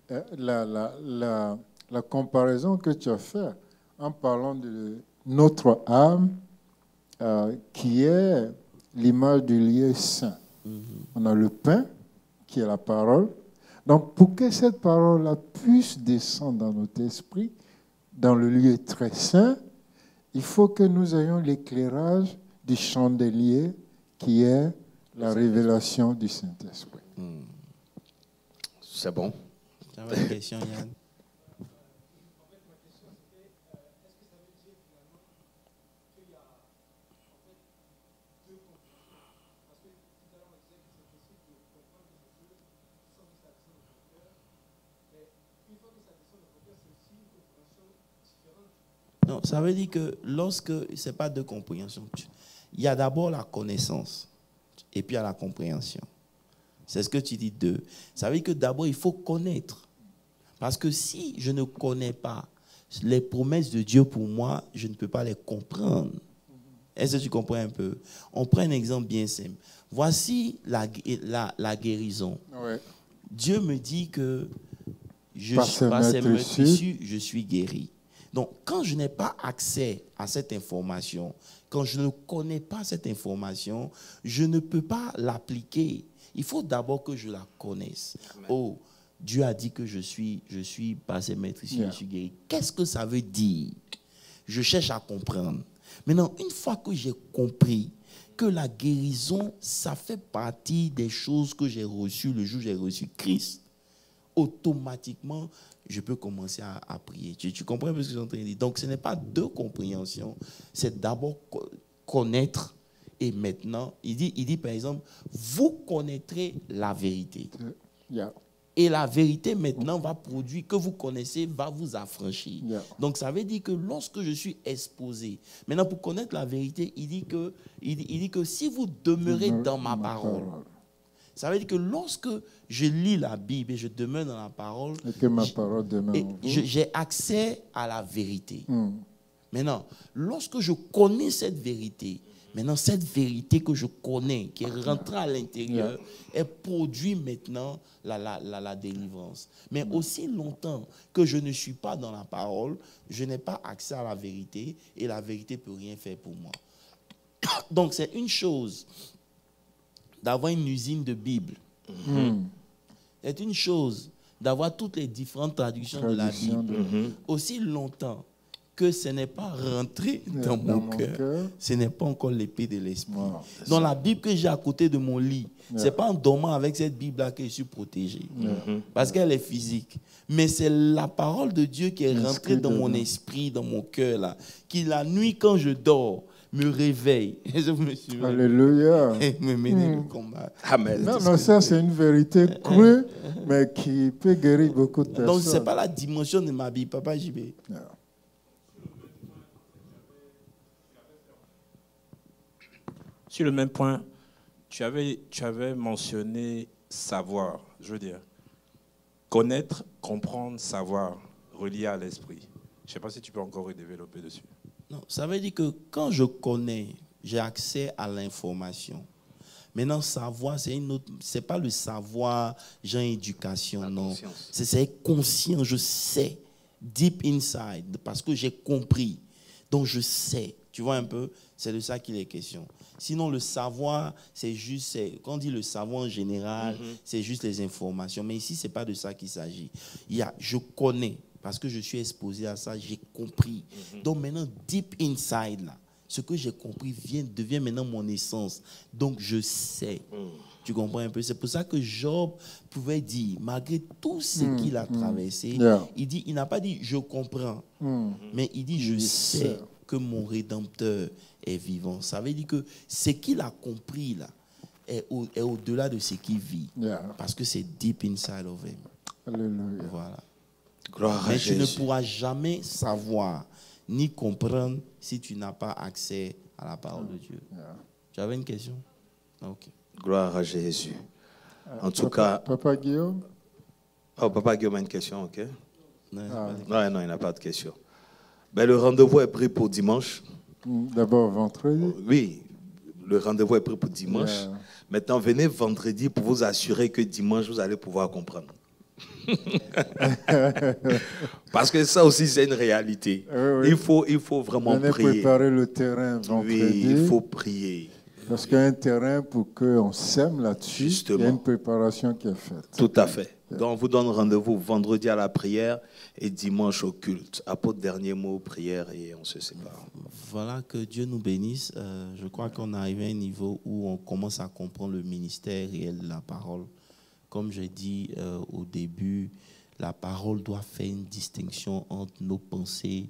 la comparaison que tu as faite en parlant de notre âme qui est l'image du lieu saint. On a le pain qui est la parole. Donc, pour que cette parole-là puisse descendre dans notre esprit, dans le lieu très saint, il faut que nous ayons l'éclairage du chandelier qui est la révélation du Saint-Esprit. C'est bon. J'avais une question, Yann. Non, ça veut dire que lorsque ce n'est pas de compréhension, il y a d'abord la connaissance et puis il y a la compréhension. C'est ce que tu dis deux. Ça veut dire que d'abord il faut connaître. Parce que si je ne connais pas les promesses de Dieu pour moi, je ne peux pas les comprendre. Est-ce que tu comprends un peu? On prend un exemple bien simple. Voici la guérison. Dieu me dit que par ces meurtrissures, je suis guéri. Donc, quand je n'ai pas accès à cette information, quand je ne connais pas cette information, je ne peux pas l'appliquer. Il faut d'abord que je la connaisse. Amen. Oh, Dieu a dit que je suis par ses meurtrissures, je suis guéri. Qu'est-ce que ça veut dire? Je cherche à comprendre. Maintenant, une fois que j'ai compris que la guérison, ça fait partie des choses que j'ai reçues le jour où j'ai reçu Christ, automatiquement, je peux commencer à prier. Tu comprends ce que je suis en train de dire? Donc, ce n'est pas de compréhension, c'est d'abord connaître Et maintenant, il dit par exemple, vous connaîtrez la vérité. Yeah. Et la vérité maintenant va produire, que vous connaissez, va vous affranchir. Yeah. Donc ça veut dire que lorsque je suis exposé, maintenant pour connaître la vérité, il dit que si vous demeurez dans ma parole, ça veut dire que lorsque je lis la Bible et je demeure dans la parole, et que ma parole demeure en vous, j'ai accès à la vérité. Maintenant, lorsque je connais cette vérité, maintenant cette vérité que je connais, qui est rentrée à l'intérieur, elle produit maintenant la délivrance. Mais aussi longtemps que je ne suis pas dans la parole, je n'ai pas accès à la vérité et la vérité ne peut rien faire pour moi. Donc c'est une chose d'avoir une usine de Bible. C'est une chose d'avoir toutes les différentes traductions de la Bible. Aussi longtemps que ce n'est pas rentré dans mon cœur, ce n'est pas encore l'épée de l'esprit. Dans la Bible que j'ai à côté de mon lit, ce n'est pas en dormant avec cette Bible-là que je suis protégé. Parce qu'elle est physique. Mais c'est la parole de Dieu qui est rentrée dans mon esprit, dans mon cœur, là, qui la nuit quand je dors, me réveille. Alléluia. Et me mène le combat. Amen. Non, ça c'est une vérité crue, mais qui peut guérir beaucoup de personnes. Donc ce n'est pas la dimension de ma Bible, Papa JB. Sur le même point, tu avais mentionné savoir, je veux dire, connaître, comprendre, savoir, relié à l'esprit. Je ne sais pas si tu peux encore développer dessus. Non, ça veut dire que quand je connais, j'ai accès à l'information. Maintenant, savoir, c'est pas le savoir, genre éducation, non. C'est conscient, je sais, deep inside, parce que j'ai compris. Donc, je sais. Tu vois un peu, c'est de ça qu'il est question. Sinon, le savoir, c'est juste, quand on dit le savoir en général, c'est juste les informations. Mais ici, ce n'est pas de ça qu'il s'agit. Je connais, parce que je suis exposé à ça, j'ai compris. Donc maintenant, deep inside, là, ce que j'ai compris devient maintenant mon essence. Donc je sais. Tu comprends un peu? C'est pour ça que Job pouvait dire, malgré tout ce qu'il a traversé, il n'a pas dit « je comprends », mais il dit « je sais que mon Rédempteur est vivant ». Ça veut dire que ce qu'il a compris là est au-delà de ce qu'il vit. Parce que c'est deep inside of him. Alléluia. Voilà. Gloire Mais à tu ne Jésus. pourras jamais savoir ni comprendre si tu n'as pas accès à la parole de Dieu. Tu avais une question? Ok. Gloire à Jésus. En tout cas... Papa Guillaume? Oh, Papa Guillaume a une question, ok? Non, Non, il n'a pas de question. Ben, le rendez-vous est pris pour dimanche. D'abord vendredi. Oui, le rendez-vous est pris pour dimanche. Maintenant, venez vendredi pour vous assurer que dimanche, vous allez pouvoir comprendre. Parce que ça aussi, c'est une réalité. Oui. Il faut vraiment Venez prier. préparer le terrain vendredi. Oui, il faut prier. Parce qu'un terrain, pour qu'on sème là-dessus, il y a une préparation qui est faite. Tout à fait. Donc, on vous donne rendez-vous vendredi à la prière et dimanche au culte. Apôtre, dernier mot, prière et on se sépare. Voilà, que Dieu nous bénisse. Je crois qu'on est arrivé à un niveau où on commence à comprendre le ministère réel de la parole. Comme j'ai dit au début, la parole doit faire une distinction entre nos pensées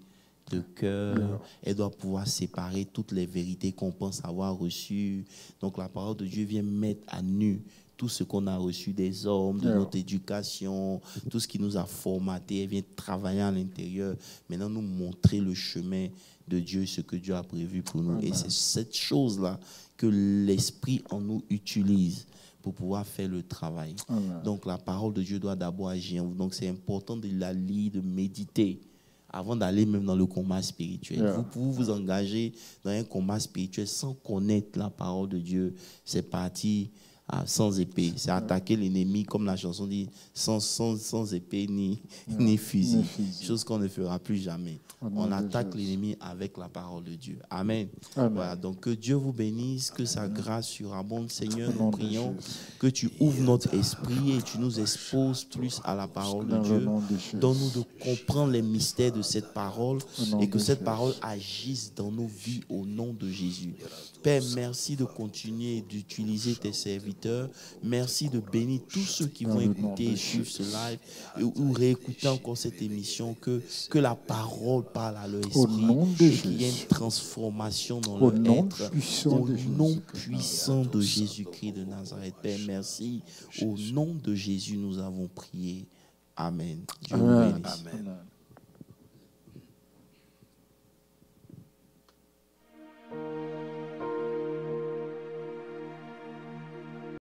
de cœur. Elle doit pouvoir séparer toutes les vérités qu'on pense avoir reçues. Donc la parole de Dieu vient mettre à nu tout ce qu'on a reçu des hommes, de notre éducation, tout ce qui nous a formaté. Elle vient travailler à l'intérieur. Maintenant, nous montrer le chemin de Dieu, ce que Dieu a prévu pour nous. Et c'est cette chose-là que l'Esprit en nous utilise pour pouvoir faire le travail. Donc la parole de Dieu doit d'abord agir. Donc c'est important de la lire, de méditer avant d'aller même dans le combat spirituel. Vous pouvez vous engager dans un combat spirituel sans connaître la parole de Dieu. C'est parti sans épée. C'est attaquer l'ennemi, comme la chanson dit, sans épée ni fusil. Chose qu'on ne fera plus jamais. On attaque l'ennemi avec la parole de Dieu. Amen. Voilà, donc que Dieu vous bénisse, que sa grâce surabonde. Seigneur, nous prions que tu ouvres notre esprit et tu nous exposes plus à la parole de Dieu. Donne-nous de comprendre les mystères de cette parole et que cette parole agisse dans nos vies au nom de Jésus. Père, merci de continuer d'utiliser tes serviteurs auditeurs. Merci de bénir tous ceux qui vont Dans le nom écouter de et suivre ce live ou réécouter encore cette émission. Que la parole parle à leur Au esprit nom de et qu'il y ait Jésus. une transformation dans Au leur nom être. puissant Au de nom Jésus-Christ. puissant de Jésus-Christ de Nazareth. Père, merci. Au nom de Jésus, nous avons prié. Amen. Dieu vous Amen. bénisse. Amen. Amen.